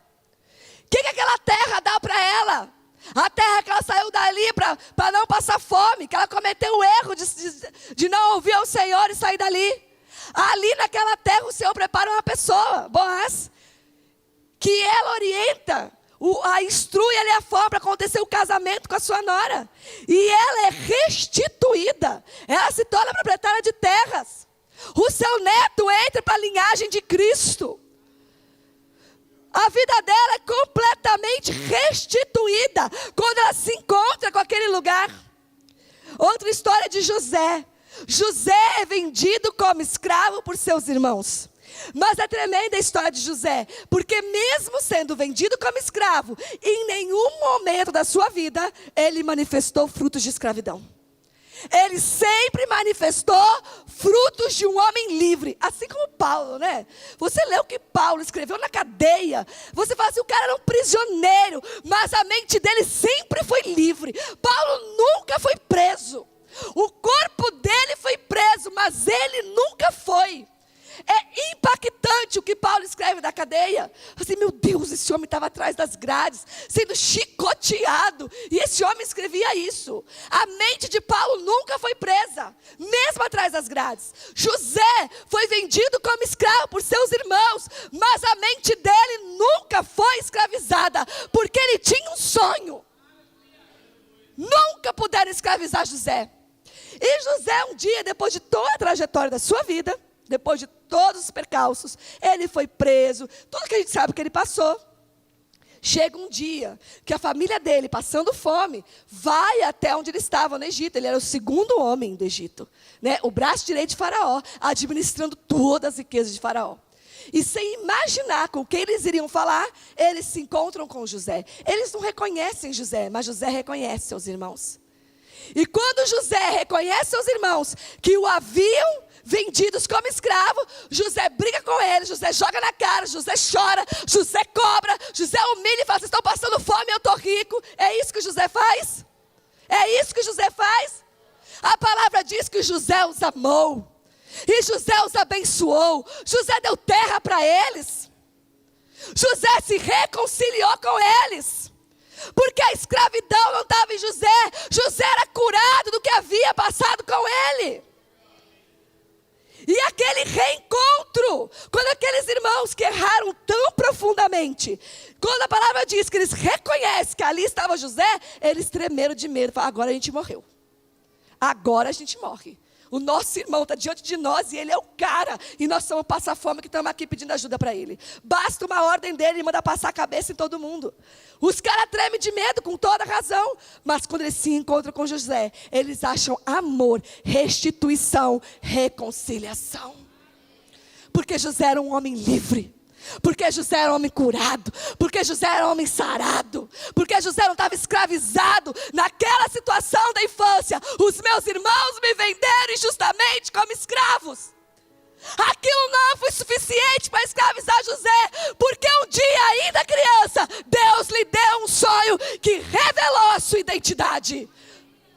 O que aquela terra dá para ela? A terra que ela saiu dali para não passar fome, que ela cometeu o erro de não ouvir ao Senhor e sair dali. Ali naquela terra o Senhor prepara uma pessoa, Boaz, que ela orienta, a instrui ali a forma para acontecer o casamento com a sua nora. E ela é restituída. Ela se torna proprietária de terras. O seu neto entra para a linhagem de Cristo. A vida dela é completamente restituída quando ela se encontra com aquele lugar. Outra história de José. José é vendido como escravo por seus irmãos. Mas é tremenda a história de José, porque mesmo sendo vendido como escravo, em nenhum momento da sua vida, ele manifestou frutos de escravidão. Ele sempre manifestou frutos de um homem livre, assim como Paulo, né? Você lê o que Paulo escreveu na cadeia, você fala assim, o cara era um prisioneiro, mas a mente dele sempre foi livre. Paulo nunca foi preso, o corpo dele foi preso, mas ele nunca foi. É impactante o que Paulo escreve da cadeia. Assim, meu Deus, esse homem estava atrás das grades, sendo chicoteado. E esse homem escrevia isso. A mente de Paulo nunca foi presa, mesmo atrás das grades. José foi vendido como escravo por seus irmãos, mas a mente dele nunca foi escravizada, porque ele tinha um sonho. Nunca puderam escravizar José. E José um dia, depois de toda a trajetória da sua vida, depois de todos os percalços, ele foi preso, tudo que a gente sabe que ele passou. Chega um dia que a família dele, passando fome, vai até onde ele estava, no Egito. Ele era o 2º homem do Egito, né? O braço direito de Faraó, administrando todas as riquezas de Faraó. E sem imaginar com quem eles iriam falar, eles se encontram com José. Eles não reconhecem José, mas José reconhece seus irmãos. E quando José reconhece seus irmãos que o haviam vendidos como escravo, José briga com eles, José joga na cara, José chora, José cobra, José humilha e fala, vocês estão passando fome, eu estou rico. É isso que José faz? É isso que José faz? A palavra diz que José os amou, e José os abençoou, José deu terra para eles. José se reconciliou com eles. Porque a escravidão não estava em José. José era curado do que havia passado com ele. E aquele reencontro, quando aqueles irmãos que erraram tão profundamente, quando a palavra diz que eles reconhecem que ali estava José, eles tremeram de medo. Falaram, agora a gente morreu. Agora a gente morre. O nosso irmão está diante de nós e ele é o cara. E nós estamos passar fome que estamos aqui pedindo ajuda para ele. Basta uma ordem dele e manda passar a cabeça em todo mundo. Os caras tremem de medo com toda razão. Mas quando eles se encontram com José, eles acham amor, restituição, reconciliação. Porque José era um homem livre. Porque José era um homem curado. Porque José era um homem sarado. Porque José não estava escravizado naquela situação da infância. Os meus irmãos me venderam injustamente como escravos. Aquilo não foi suficiente para escravizar José. Porque um dia, ainda criança, Deus lhe deu um sonho que revelou a sua identidade.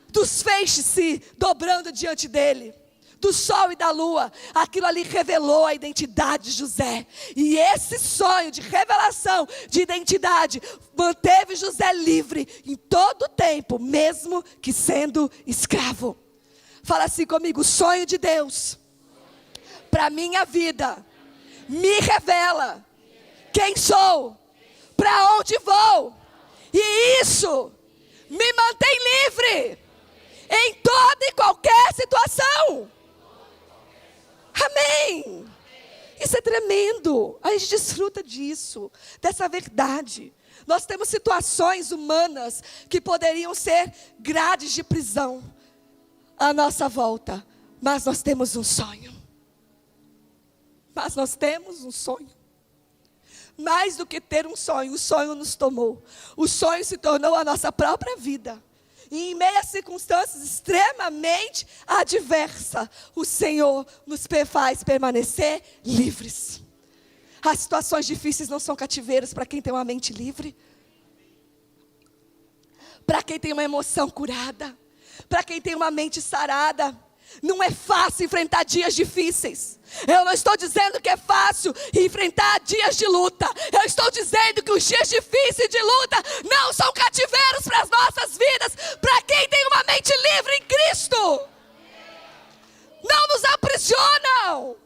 Dos feixes se dobrando diante dele. Do sol e da lua, aquilo ali revelou a identidade de José. E esse sonho de revelação de identidade manteve José livre em todo o tempo, mesmo que sendo escravo. Fala assim comigo: o sonho de Deus para minha vida me revela quem sou, para onde vou, e isso me mantém livre em toda e qualquer situação. Amém. Isso é tremendo. A gente desfruta disso, dessa verdade. Nós temos situações humanas que poderiam ser grades de prisão à nossa volta. Mas nós temos um sonho. Mas nós temos um sonho. Mais do que ter um sonho, o sonho nos tomou. O sonho se tornou a nossa própria vida. E em meio a circunstâncias extremamente adversas, o Senhor nos faz permanecer livres. As situações difíceis não são cativeiros para quem tem uma mente livre. Para quem tem uma emoção curada. Para quem tem uma mente sarada. Não é fácil enfrentar dias difíceis. Eu não estou dizendo que é fácil enfrentar dias de luta. Eu estou dizendo que os dias difíceis de luta não são cativeiros para as nossas vidas. Para quem tem uma mente livre em Cristo. Não nos aprisionam.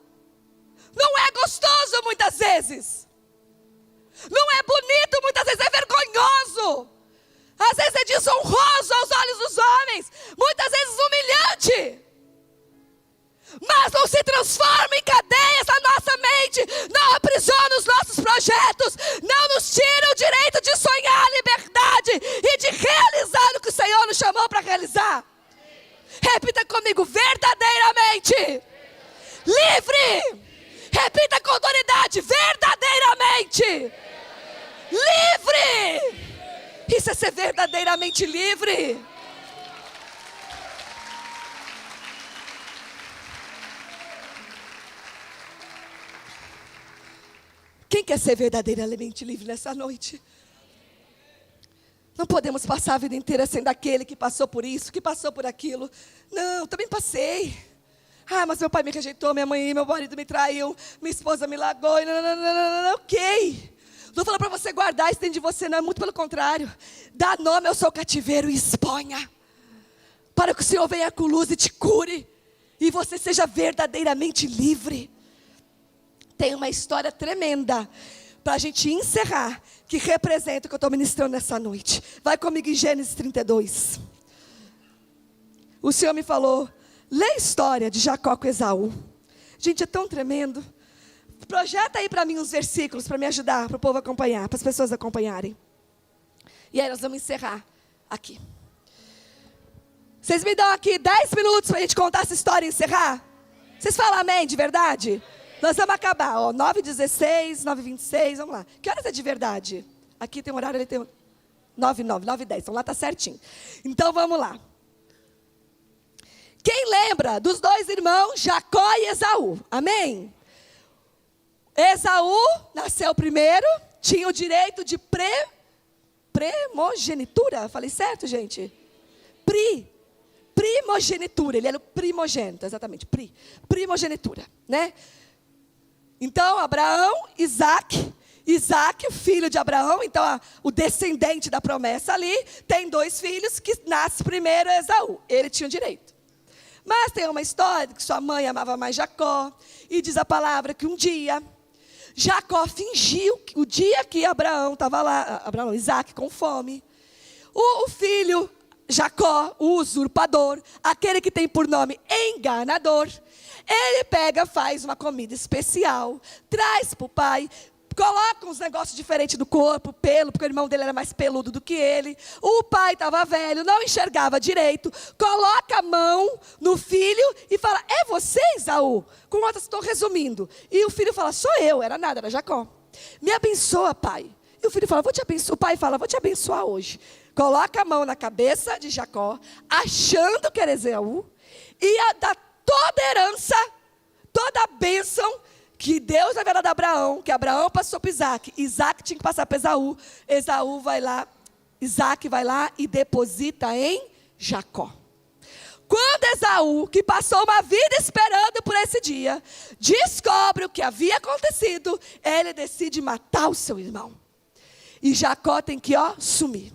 Não é gostoso muitas vezes. Não é bonito muitas vezes, é vergonhoso. Às vezes é desonroso aos olhos dos homens. Muitas vezes humilhante. Mas não se transforma em cadeias a nossa mente, não aprisiona os nossos projetos, não nos tira o direito de sonhar a liberdade e de realizar o que o Senhor nos chamou para realizar. Repita comigo: verdadeiramente livre. Repita com autoridade: verdadeiramente livre. Isso é ser verdadeiramente livre. Quem quer ser verdadeiramente livre nessa noite? Não podemos passar a vida inteira sendo aquele que passou por isso, que passou por aquilo. Não, também passei. Ah, mas meu pai me rejeitou, minha mãe, meu marido me traiu, minha esposa me largou. Não, ok. Não falando para você guardar isso dentro de você, não, é muito pelo contrário. Dá nome ao seu cativeiro e exponha. Para que o Senhor venha com luz e te cure. E você seja verdadeiramente livre. Tem uma história tremenda para a gente encerrar, que representa o que eu estou ministrando nessa noite. Vai comigo em Gênesis 32. O Senhor me falou: lê a história de Jacó com Esaú. Gente, é tão tremendo. Projeta aí para mim uns versículos para me ajudar, para o povo acompanhar, para as pessoas acompanharem. E aí nós vamos encerrar aqui. Vocês me dão aqui 10 minutos para a gente contar essa história e encerrar? Vocês falam amém de verdade? Nós vamos acabar, ó, 9h16, 9h26, vamos lá. Que horas é de verdade? Aqui tem um horário, ali tem 9h09, 9h10, então lá está certinho. Então vamos lá. Quem lembra dos dois irmãos, Jacó e Esaú? Amém? Esaú nasceu primeiro, tinha o direito de primogenitura. Falei certo, gente? Primogenitura, ele era o primogênito, exatamente, primogenitura, né? Então, Abraão, Isaac Isaac, o filho de Abraão, então o descendente da promessa ali, tem 2 filhos, que nasce primeiro Esaú. Ele tinha o direito. Mas tem uma história que sua mãe amava mais Jacó, e diz a palavra que um dia, Jacó fingiu, o dia que Abraão estava lá, Isaac com fome, o filho Jacó, o usurpador, aquele que tem por nome enganador, ele pega, faz uma comida especial, traz para o pai, coloca uns negócios diferentes no corpo, pelo, porque o irmão dele era mais peludo do que ele. O pai estava velho, não enxergava direito. Coloca a mão no filho e fala, é você, Esaú? Com outras, estou resumindo. E o filho fala, sou eu, era nada, era Jacó. Me abençoa, pai. E o filho fala, vou te abençoar. O pai fala, vou te abençoar hoje. Coloca a mão na cabeça de Jacó, achando que era Esaú, e ia dar toda a herança, toda a bênção que Deus havia dado a Abraão, que Abraão passou para Isaac, Isaac tinha que passar para Esaú, Esaú vai lá, Isaac vai lá e deposita em Jacó. Quando Esaú, que passou uma vida esperando por esse dia, descobre o que havia acontecido, ele decide matar o seu irmão. E Jacó tem que, sumir.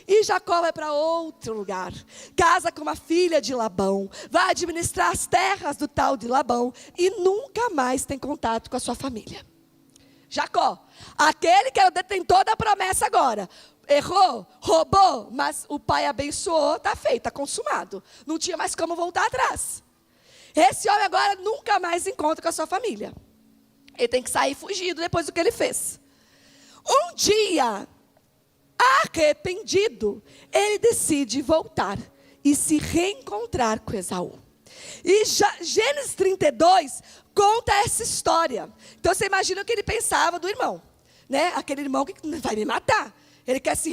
E Jacó vai para outro lugar, casa com uma filha de Labão, vai administrar as terras do tal de Labão e nunca mais tem contato com a sua família. Jacó, aquele que é o detentor da promessa agora, errou, roubou, mas o pai abençoou, está feito, está consumado. Não tinha mais como voltar atrás. Esse homem agora nunca mais encontra com a sua família. Ele tem que sair fugido depois do que ele fez. Um dia, arrependido, ele decide voltar e se reencontrar com Esaú. E Gênesis 32 conta essa história. Então você imagina o que ele pensava do irmão, né? Aquele irmão que vai me matar. Ele quer se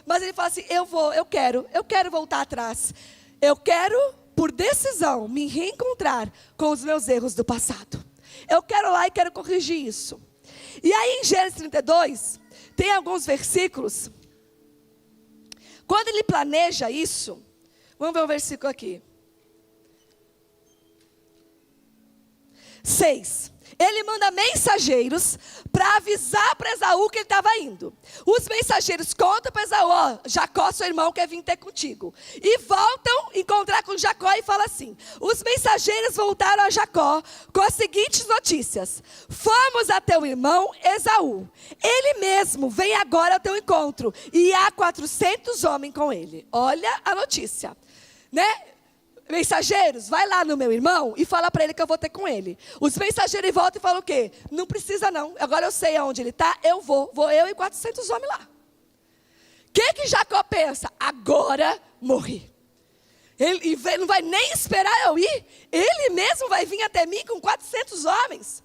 mas ele fala assim, eu quero voltar atrás. Eu quero, por decisão, me reencontrar com os meus erros do passado. Eu quero lá e quero corrigir isso. E aí em Gênesis 32, tem alguns versículos. Quando ele planeja isso, vamos ver um versículo aqui. 6. Ele manda mensageiros para avisar para Esaú que ele estava indo. Os mensageiros contam para Esaú, Jacó, seu irmão, quer vir ter contigo. E voltam encontrar com Jacó e falam assim, os mensageiros voltaram a Jacó com as seguintes notícias. Fomos a teu irmão Esaú. Ele mesmo vem agora ao teu encontro. E há 400 homens com ele. Olha a notícia, né? Mensageiros, vai lá no meu irmão e fala para ele que eu vou ter com ele. Os mensageiros voltam e falam o quê? Não precisa não, agora eu sei aonde ele está, eu vou eu e 400 homens lá. O que Jacó pensa? Agora morri. Ele não vai nem esperar eu ir, ele mesmo vai vir até mim com 400 homens.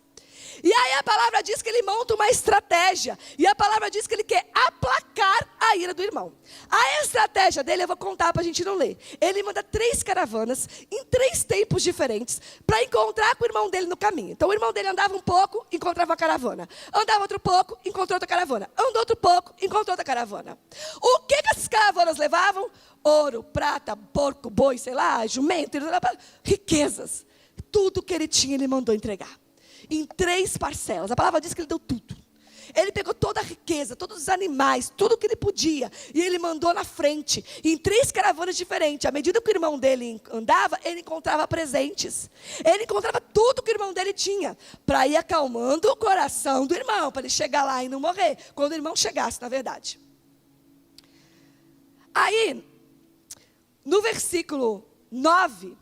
E aí a palavra diz que ele monta uma estratégia. E a palavra diz que ele quer aplacar a ira do irmão. A estratégia dele eu vou contar para a gente não ler. Ele manda 3 caravanas em 3 tempos diferentes para encontrar com o irmão dele no caminho. Então o irmão dele andava um pouco, encontrava a caravana. Andava outro pouco, encontrou outra caravana. Andou outro pouco, encontrou outra caravana. O que essas caravanas levavam? Ouro, prata, porco, boi, sei lá, jumento, riquezas. Tudo que ele tinha ele mandou entregar. Em 3 parcelas. A palavra diz que ele deu tudo. Ele pegou toda a riqueza, todos os animais, tudo que ele podia. E ele mandou na frente, em 3 caravanas diferentes. À medida que o irmão dele andava, ele encontrava presentes. Ele encontrava tudo que o irmão dele tinha. Para ir acalmando o coração do irmão. Para ele chegar lá e não morrer. Quando o irmão chegasse, na verdade. Aí, no versículo 9,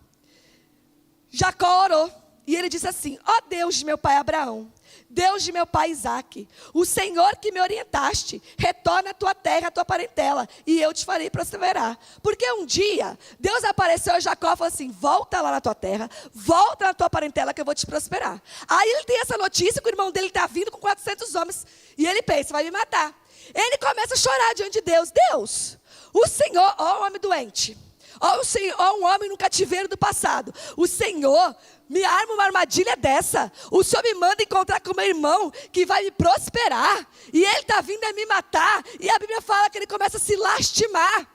Jacó orou. E ele disse assim, ó Deus de meu pai Abraão, Deus de meu pai Isaque, o Senhor que me orientaste, retorna à tua terra, à tua parentela, e eu te farei prosperar. Porque um dia, Deus apareceu a Jacó e falou assim, volta lá na tua terra, volta na tua parentela que eu vou te prosperar. Aí ele tem essa notícia que o irmão dele está vindo com 400 homens, e ele pensa, vai me matar. Ele começa a chorar diante de Deus, Deus, o Senhor, ó o homem doente, ó um homem no cativeiro do passado, o Senhor me arma uma armadilha dessa. O Senhor me manda encontrar com meu irmão que vai me prosperar. E ele está vindo a me matar. E a Bíblia fala que ele começa a se lastimar.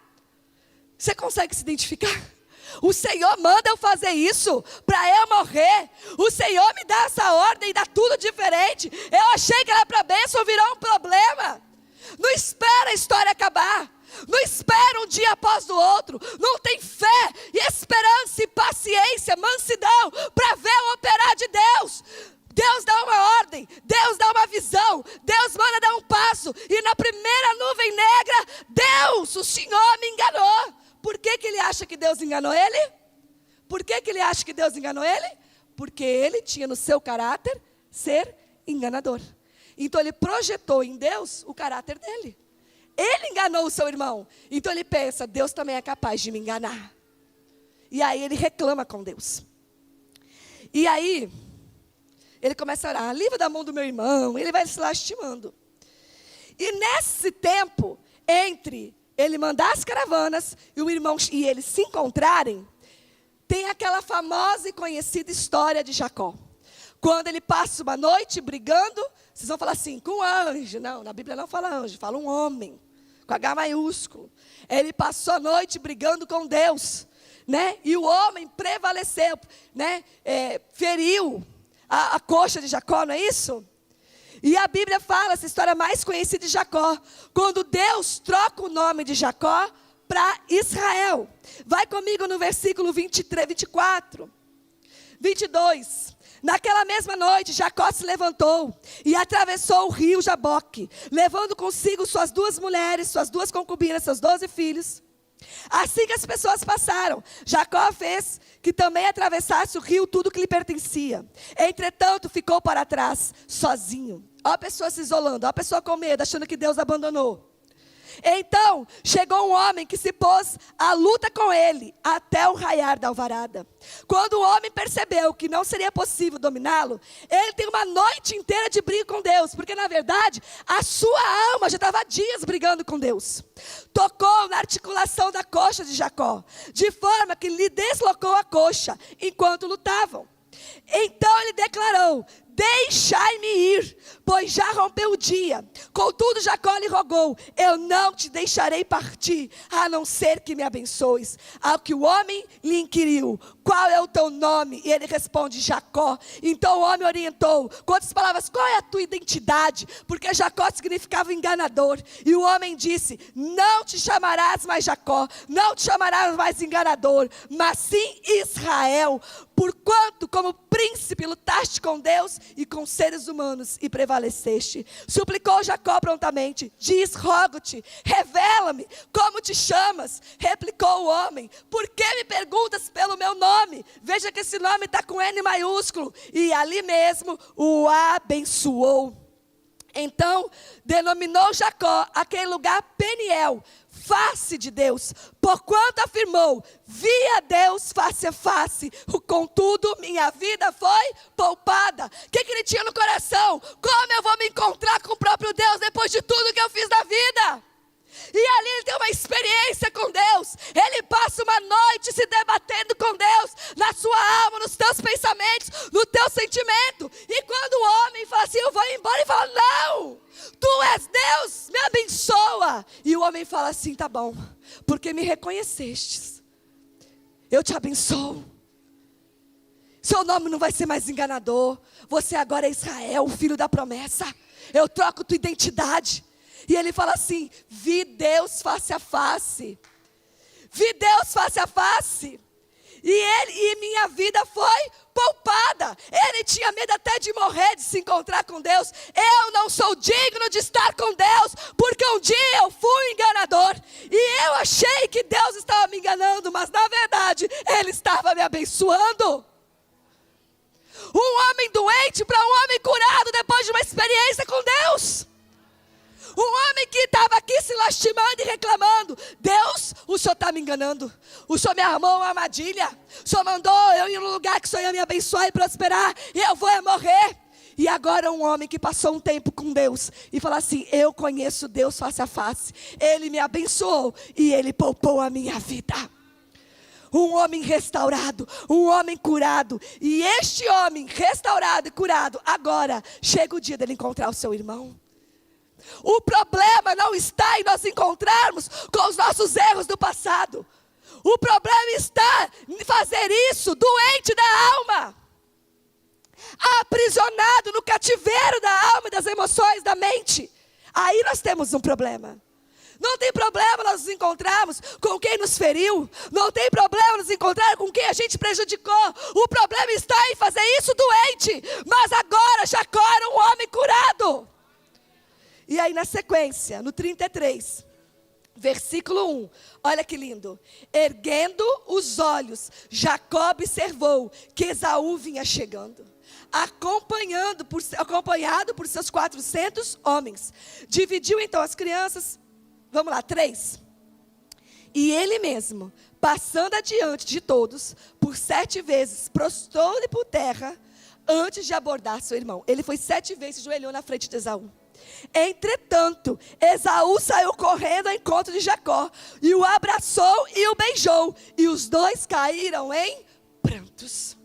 Você consegue se identificar? O Senhor manda eu fazer isso para eu morrer. O Senhor me dá essa ordem e dá tudo diferente. Eu achei que era para bênção, virou um problema. Não espera a história acabar. Não espera um dia após o outro. Não tem fé e esperança e paciência, mansidão para ver o operar de Deus. Deus dá uma ordem, Deus dá uma visão, Deus manda dar um passo. E na primeira nuvem negra, Deus, o Senhor me enganou. Por que ele acha que Deus enganou ele? Por que ele acha que Deus enganou ele? Porque ele tinha no seu caráter ser enganador. Então ele projetou em Deus o caráter dele. Ele enganou o seu irmão. Então ele pensa, Deus também é capaz de me enganar. E aí ele reclama com Deus. E aí ele começa a orar, livra da mão do meu irmão. Ele vai se lastimando. E nesse tempo, entre ele mandar as caravanas e o irmão e eles se encontrarem, tem aquela famosa e conhecida história de Jacó. Quando ele passa uma noite brigando, vocês vão falar assim, com um anjo. Não, na Bíblia não fala anjo, fala um homem, com H maiúsculo. Ele passou a noite brigando com Deus, né? E o homem prevaleceu, né? Feriu a coxa de Jacó, não é isso? E a Bíblia fala, essa história mais conhecida de Jacó, quando Deus troca o nome de Jacó para Israel. Vai comigo no versículo 23, 24, 22. Naquela mesma noite, Jacó se levantou e atravessou o rio Jaboque, levando consigo suas 2 mulheres, suas 2 concubinas, seus 12 filhos. Assim que as pessoas passaram, Jacó fez que também atravessasse o rio tudo que lhe pertencia. Entretanto, ficou para trás, sozinho. Ó a pessoa se isolando, ó a pessoa com medo, achando que Deus abandonou. Então, chegou um homem que se pôs à luta com ele, até o raiar da alvarada. Quando o homem percebeu que não seria possível dominá-lo, ele tem uma noite inteira de briga com Deus, porque na verdade, a sua alma já estava há dias brigando com Deus. Tocou na articulação da coxa de Jacó, de forma que lhe deslocou a coxa, enquanto lutavam. Então ele declarou, deixai-me ir, pois já rompeu o dia. Contudo Jacó lhe rogou, eu não te deixarei partir, a não ser que me abençoes. Ao que o homem lhe inquiriu, qual é o teu nome? E ele responde, Jacó. Então o homem orientou, com outras palavras, qual é a tua identidade? Porque Jacó significava enganador. E o homem disse, não te chamarás mais Jacó, não te chamarás mais enganador, mas sim Israel, porquanto como príncipe lutaste com Deus e com seres humanos e prevaleceste. Suplicou Jacó prontamente, diz, rogo-te, revela-me, como te chamas? Replicou o homem, por que me perguntas pelo meu nome? Veja que esse nome está com N maiúsculo. E ali mesmo o abençoou. Então denominou Jacó aquele lugar Peniel, face de Deus, porquanto afirmou, vi a Deus face a face, contudo minha vida foi poupada. O que ele tinha no coração? Como eu vou me encontrar com o próprio Deus depois de tudo que eu fiz na vida? E ali ele tem uma experiência com Deus. Ele passa uma noite se debatendo com Deus, na sua alma, nos teus pensamentos, no teu sentimento. E quando o homem fala assim, eu vou embora, ele fala, não, tu és Deus, me abençoa. E o homem fala assim, tá bom, porque me reconhecestes, eu te abençoo. Seu nome não vai ser mais enganador. Você agora é Israel, o filho da promessa. Eu troco tua identidade. E ele fala assim, vi Deus face a face. Vi Deus face a face. E minha vida foi poupada. Ele tinha medo até de morrer, de se encontrar com Deus. Eu não sou digno de estar com Deus, porque um dia eu fui enganador. E eu achei que Deus estava me enganando, mas na verdade, Ele estava me abençoando. Um homem doente para um homem curado depois de uma experiência com Deus. Um homem que estava aqui se lastimando e reclamando. Deus, o Senhor está me enganando. O Senhor me armou uma armadilha. O Senhor mandou eu ir no lugar que o Senhor ia me abençoar e prosperar. E eu vou morrer. E agora um homem que passou um tempo com Deus. E fala assim, eu conheço Deus face a face. Ele me abençoou e Ele poupou a minha vida. Um homem restaurado, um homem curado. E este homem restaurado e curado, agora chega o dia dele encontrar o seu irmão. O problema não está em nós encontrarmos com os nossos erros do passado. O problema está em fazer isso doente da alma, aprisionado no cativeiro da alma e das emoções da mente. Aí nós temos um problema. Não tem problema nós nos encontrarmos com quem nos feriu. Não tem problema nos encontrar com quem a gente prejudicou. O problema está em fazer isso doente. Mas agora Jacó era um homem curado. E aí na sequência, no 33, versículo 1, olha que lindo. Erguendo os olhos, Jacó observou que Esaú vinha chegando, acompanhado por seus 400 homens. Dividiu então as crianças, vamos lá, 3. E ele mesmo, passando adiante de todos, por 7 vezes, prostrou-lhe por terra, antes de abordar seu irmão. Ele foi 7 vezes, se joelhou na frente de Esaú. Entretanto, Esaú saiu correndo ao encontro de Jacó, e o abraçou e o beijou, e os dois caíram em prantos.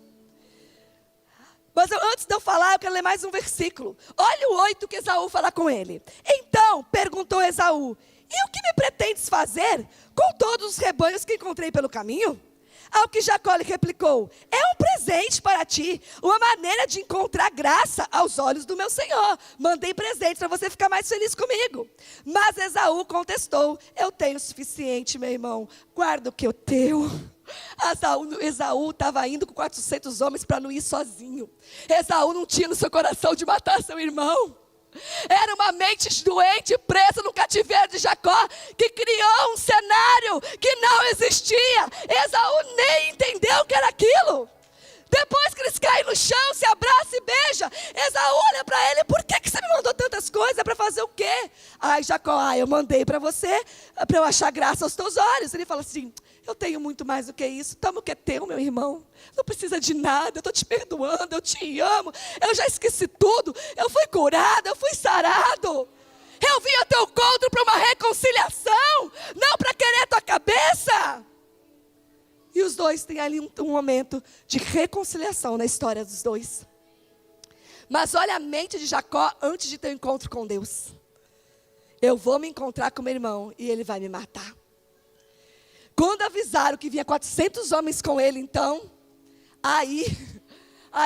Mas antes de eu falar, eu quero ler mais um versículo. Olha o 8 que Esaú fala com ele. Então perguntou Esaú: e o que me pretendes fazer com todos os rebanhos que encontrei pelo caminho? Ao que Jacó lhe replicou: é um presente para ti, uma maneira de encontrar graça aos olhos do meu senhor. Mandei presente para você ficar mais feliz comigo. Mas Esaú contestou: eu tenho o suficiente, meu irmão, guarda o que é teu. Esaú estava indo com 400 homens para não ir sozinho. Esaú não tinha no seu coração de matar seu irmão. Era uma mente doente, presa no cativeiro de Jacó, que criou um cenário que não existia. Esaú nem entendeu o que era aquilo. Depois que eles caem no chão, se abraçam e beijam, Esaú olha para ele: por que você me mandou tantas coisas? Para fazer o quê? Ai, Jacó, eu mandei para você, para eu achar graça aos teus olhos. Ele fala assim: eu tenho muito mais do que isso. Toma o que é teu, meu irmão. Não precisa de nada, eu estou te perdoando, eu te amo. Eu já esqueci tudo, eu fui curado, eu fui sarado. Eu vim ao teu encontro para uma reconciliação, não para querer a tua cabeça. E os dois têm ali um momento de reconciliação na história dos dois. Mas olha a mente de Jacó antes de ter um encontro com Deus. Eu vou me encontrar com meu irmão e ele vai me matar. Quando avisaram que vinha 400 homens com ele, então, aí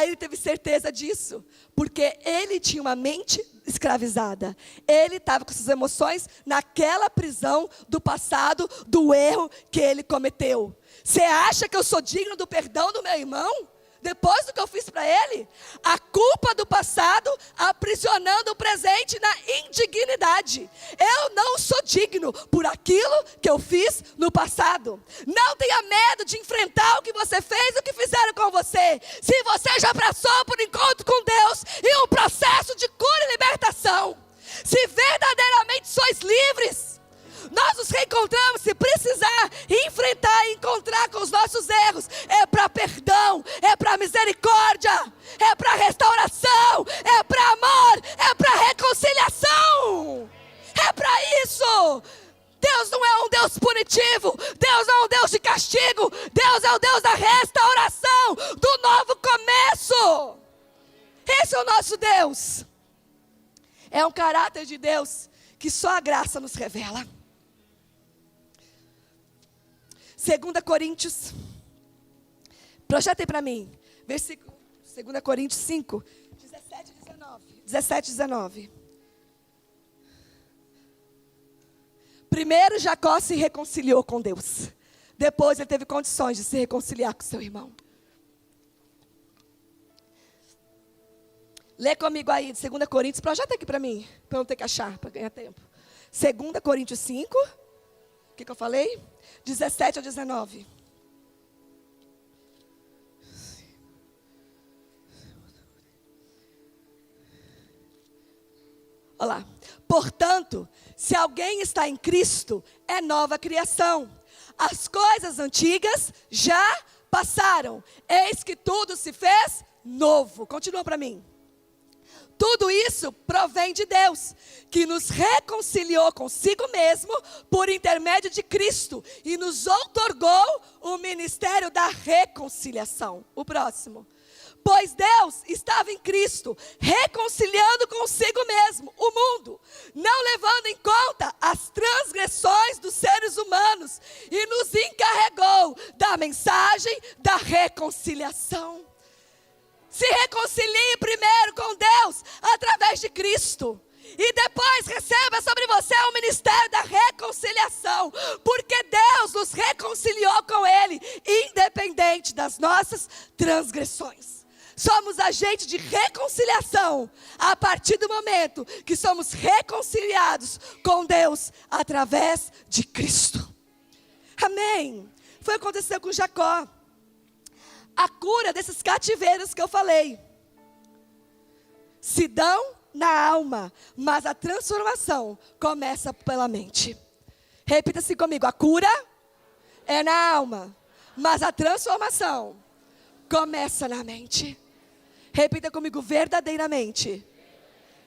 ele teve certeza disso. Porque ele tinha uma mente escravizada. Ele estava com suas emoções naquela prisão do passado, do erro que ele cometeu. Você acha que eu sou digno do perdão do meu irmão? Depois do que eu fiz para ele? A culpa do passado aprisionando o presente na indignidade. Eu não sou digno por aquilo que eu fiz no passado. Não tenha medo de enfrentar o que você fez, o que fizeram com você. Se você já passou por um encontro com Deus e um processo de cura e libertação, se verdadeiramente sois livres, nós nos reencontramos. Se precisar enfrentar e encontrar com os nossos erros, é para perdão, é para misericórdia, é para restauração, é para amor, é para reconciliação. É para isso. Deus não é um Deus punitivo, Deus não é um Deus de castigo, Deus é o Deus da restauração, do novo começo. Esse é o nosso Deus. É um caráter de Deus que só a graça nos revela. 2 Coríntios, projeta aí para mim, versículo 2 Coríntios 5, 17 e 19. 17 e 19. Primeiro Jacó se reconciliou com Deus. Depois ele teve condições de se reconciliar com seu irmão. Lê comigo aí, 2 Coríntios, projeta aqui para mim, para eu não ter que achar, para ganhar tempo. 2 Coríntios 5, o que eu falei? 17 a 19. Olha lá. Portanto, se alguém está em Cristo, é nova criação. As coisas antigas já passaram. Eis que tudo se fez novo. Continua para mim. Tudo isso provém de Deus, que nos reconciliou consigo mesmo por intermédio de Cristo e nos outorgou o ministério da reconciliação. O próximo. Pois Deus estava em Cristo, reconciliando consigo mesmo o mundo, não levando em conta as transgressões dos seres humanos, e nos encarregou a mensagem da reconciliação. Se reconcilie primeiro com Deus através de Cristo. E depois receba sobre você o ministério da reconciliação. Porque Deus nos reconciliou com Ele, independente das nossas transgressões. Somos agentes de reconciliação a partir do momento que somos reconciliados com Deus através de Cristo. Amém. Foi o que aconteceu com Jacó. A cura desses cativeiros que eu falei se dão na alma, mas a transformação começa pela mente. Repita assim comigo: a cura é na alma, mas a transformação começa na mente. Repita comigo: verdadeiramente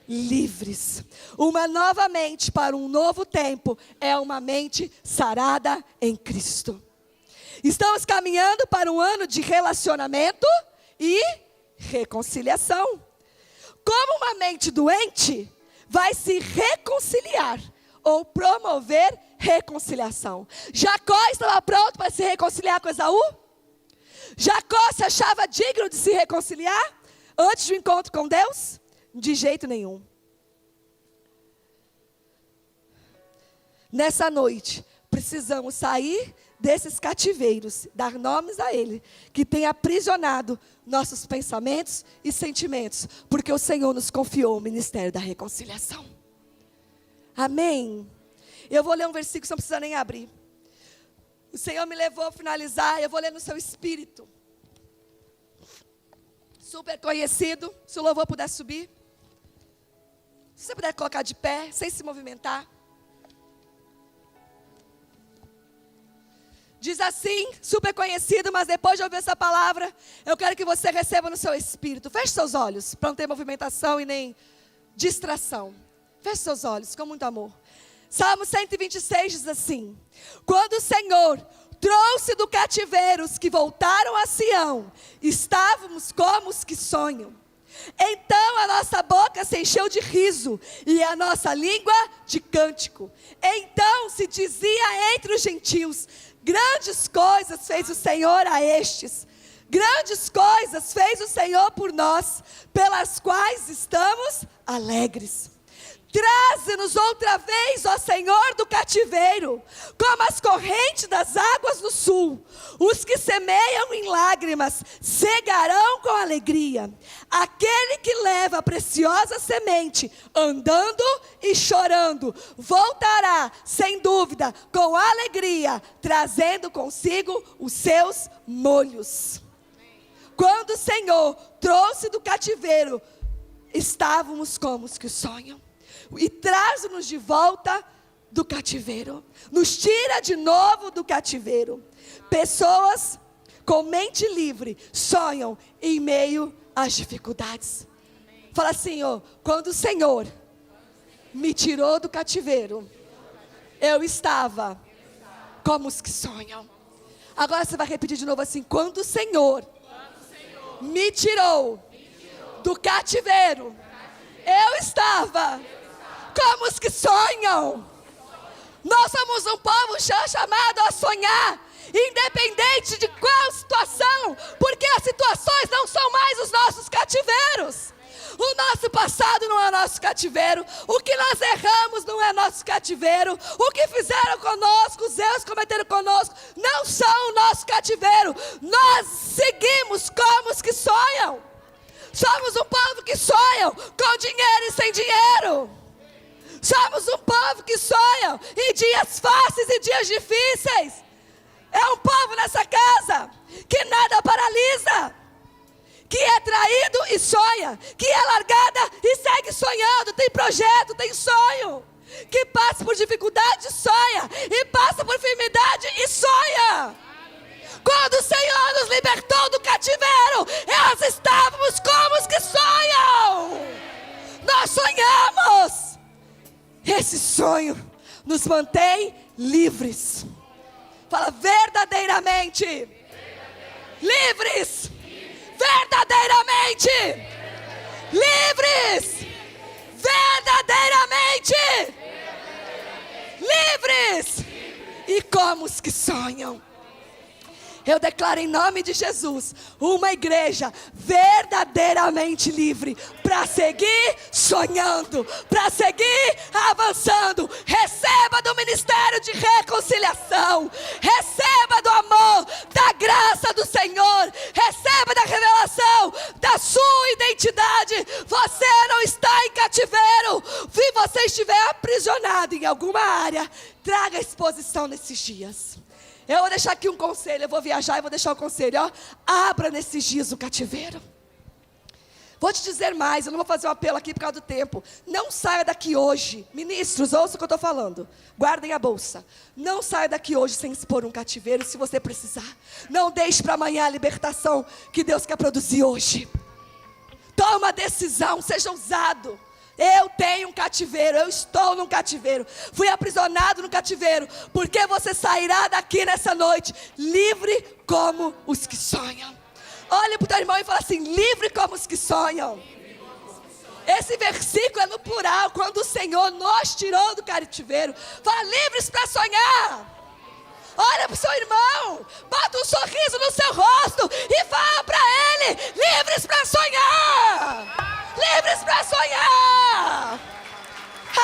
livres. Uma nova mente para um novo tempo é uma mente sarada em Cristo. Estamos caminhando para um ano de relacionamento e reconciliação. Como uma mente doente vai se reconciliar ou promover reconciliação? Jacó estava pronto para se reconciliar com Esaú? Jacó se achava digno de se reconciliar antes do encontro com Deus? De jeito nenhum. Nessa noite, precisamos sair desses cativeiros, dar nomes a Ele, que tem aprisionado nossos pensamentos e sentimentos, porque o Senhor nos confiou o ministério da reconciliação. Amém? Eu vou ler um versículo, você não precisa nem abrir. O Senhor me levou a finalizar, eu vou ler no seu espírito. Super conhecido, se o louvor puder subir. Se você puder colocar de pé, sem se movimentar. Diz assim, super conhecido, mas depois de ouvir essa palavra, eu quero que você receba no seu espírito. Feche seus olhos, para não ter movimentação e nem distração. Feche seus olhos, com muito amor. Salmo 126 diz assim: quando o Senhor trouxe do cativeiro os que voltaram a Sião, estávamos como os que sonham. Então a nossa boca se encheu de riso e a nossa língua de cântico. Então se dizia entre os gentios: grandes coisas fez o Senhor a estes. Grandes coisas fez o Senhor por nós, pelas quais estamos alegres. Traze-nos outra vez, ó Senhor, do cativeiro, como as correntes das águas do sul. Os que semeiam em lágrimas cegarão com alegria. Aquele que leva a preciosa semente, andando e chorando, voltará, sem dúvida, com alegria, trazendo consigo os seus molhos. Quando o Senhor trouxe do cativeiro, estávamos como os que sonham. E traz-nos de volta do cativeiro. Nos tira de novo do cativeiro. Pessoas com mente livre sonham em meio às dificuldades. Fala assim, ó: quando o Senhor me tirou do cativeiro, eu estava como os que sonham. Agora você vai repetir de novo assim: quando o Senhor me tirou do cativeiro, eu estava como os que sonham. Nós somos um povo chamado a sonhar, independente de qual situação, porque as situações não são mais os nossos cativeiros. O nosso passado não é nosso cativeiro, o que nós erramos não é nosso cativeiro, o que fizeram conosco, os erros cometeram conosco, não são o nosso cativeiro. Nós seguimos como os que sonham. Somos um povo que sonham com dinheiro e sem dinheiro. Somos um povo que sonha em dias fáceis e dias difíceis. É um povo nessa casa que nada paralisa, que é traído e sonha, que é largada e segue sonhando, tem projeto, tem sonho, que passa por dificuldade e sonha, e passa por enfermidade e sonha. Quando o Senhor nos libertou do cativeiro, nós estávamos como os que sonham. Nós sonhamos. Esse sonho nos mantém livres. Fala: verdadeiramente livres. Verdadeiramente livres. Verdadeiramente livres. E como os que sonham. Eu declaro em nome de Jesus uma igreja verdadeiramente livre para seguir sonhando, para seguir avançando. Receba do ministério de reconciliação, receba do amor, da graça do Senhor, receba da revelação da sua identidade. Você não está em cativeiro. Se você estiver aprisionado em alguma área, traga exposição nesses dias. Eu vou deixar aqui um conselho, eu vou viajar e vou deixar um conselho, ó. Abra nesses dias o cativeiro. Vou te dizer mais, eu não vou fazer um apelo aqui por causa do tempo. Não saia daqui hoje, ministros, ouça o que eu estou falando. Guardem a bolsa. Não saia daqui hoje sem expor um cativeiro, se você precisar. Não deixe para amanhã a libertação que Deus quer produzir hoje. Toma uma decisão, seja ousado. Eu tenho um cativeiro, eu estou num cativeiro, fui aprisionado no cativeiro, porque você sairá daqui nessa noite, livre como os que sonham. Olha para o teu irmão e fala assim, livre como os que sonham. Esse versículo é no plural, quando o Senhor nos tirou do cativeiro, fala livres para sonhar. Olha para o seu irmão, bota um sorriso no seu rosto e fala para ele, livres para sonhar. Livres para sonhar.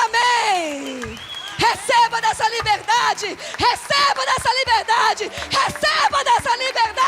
Amém. Receba dessa liberdade. Receba dessa liberdade. Receba dessa liberdade.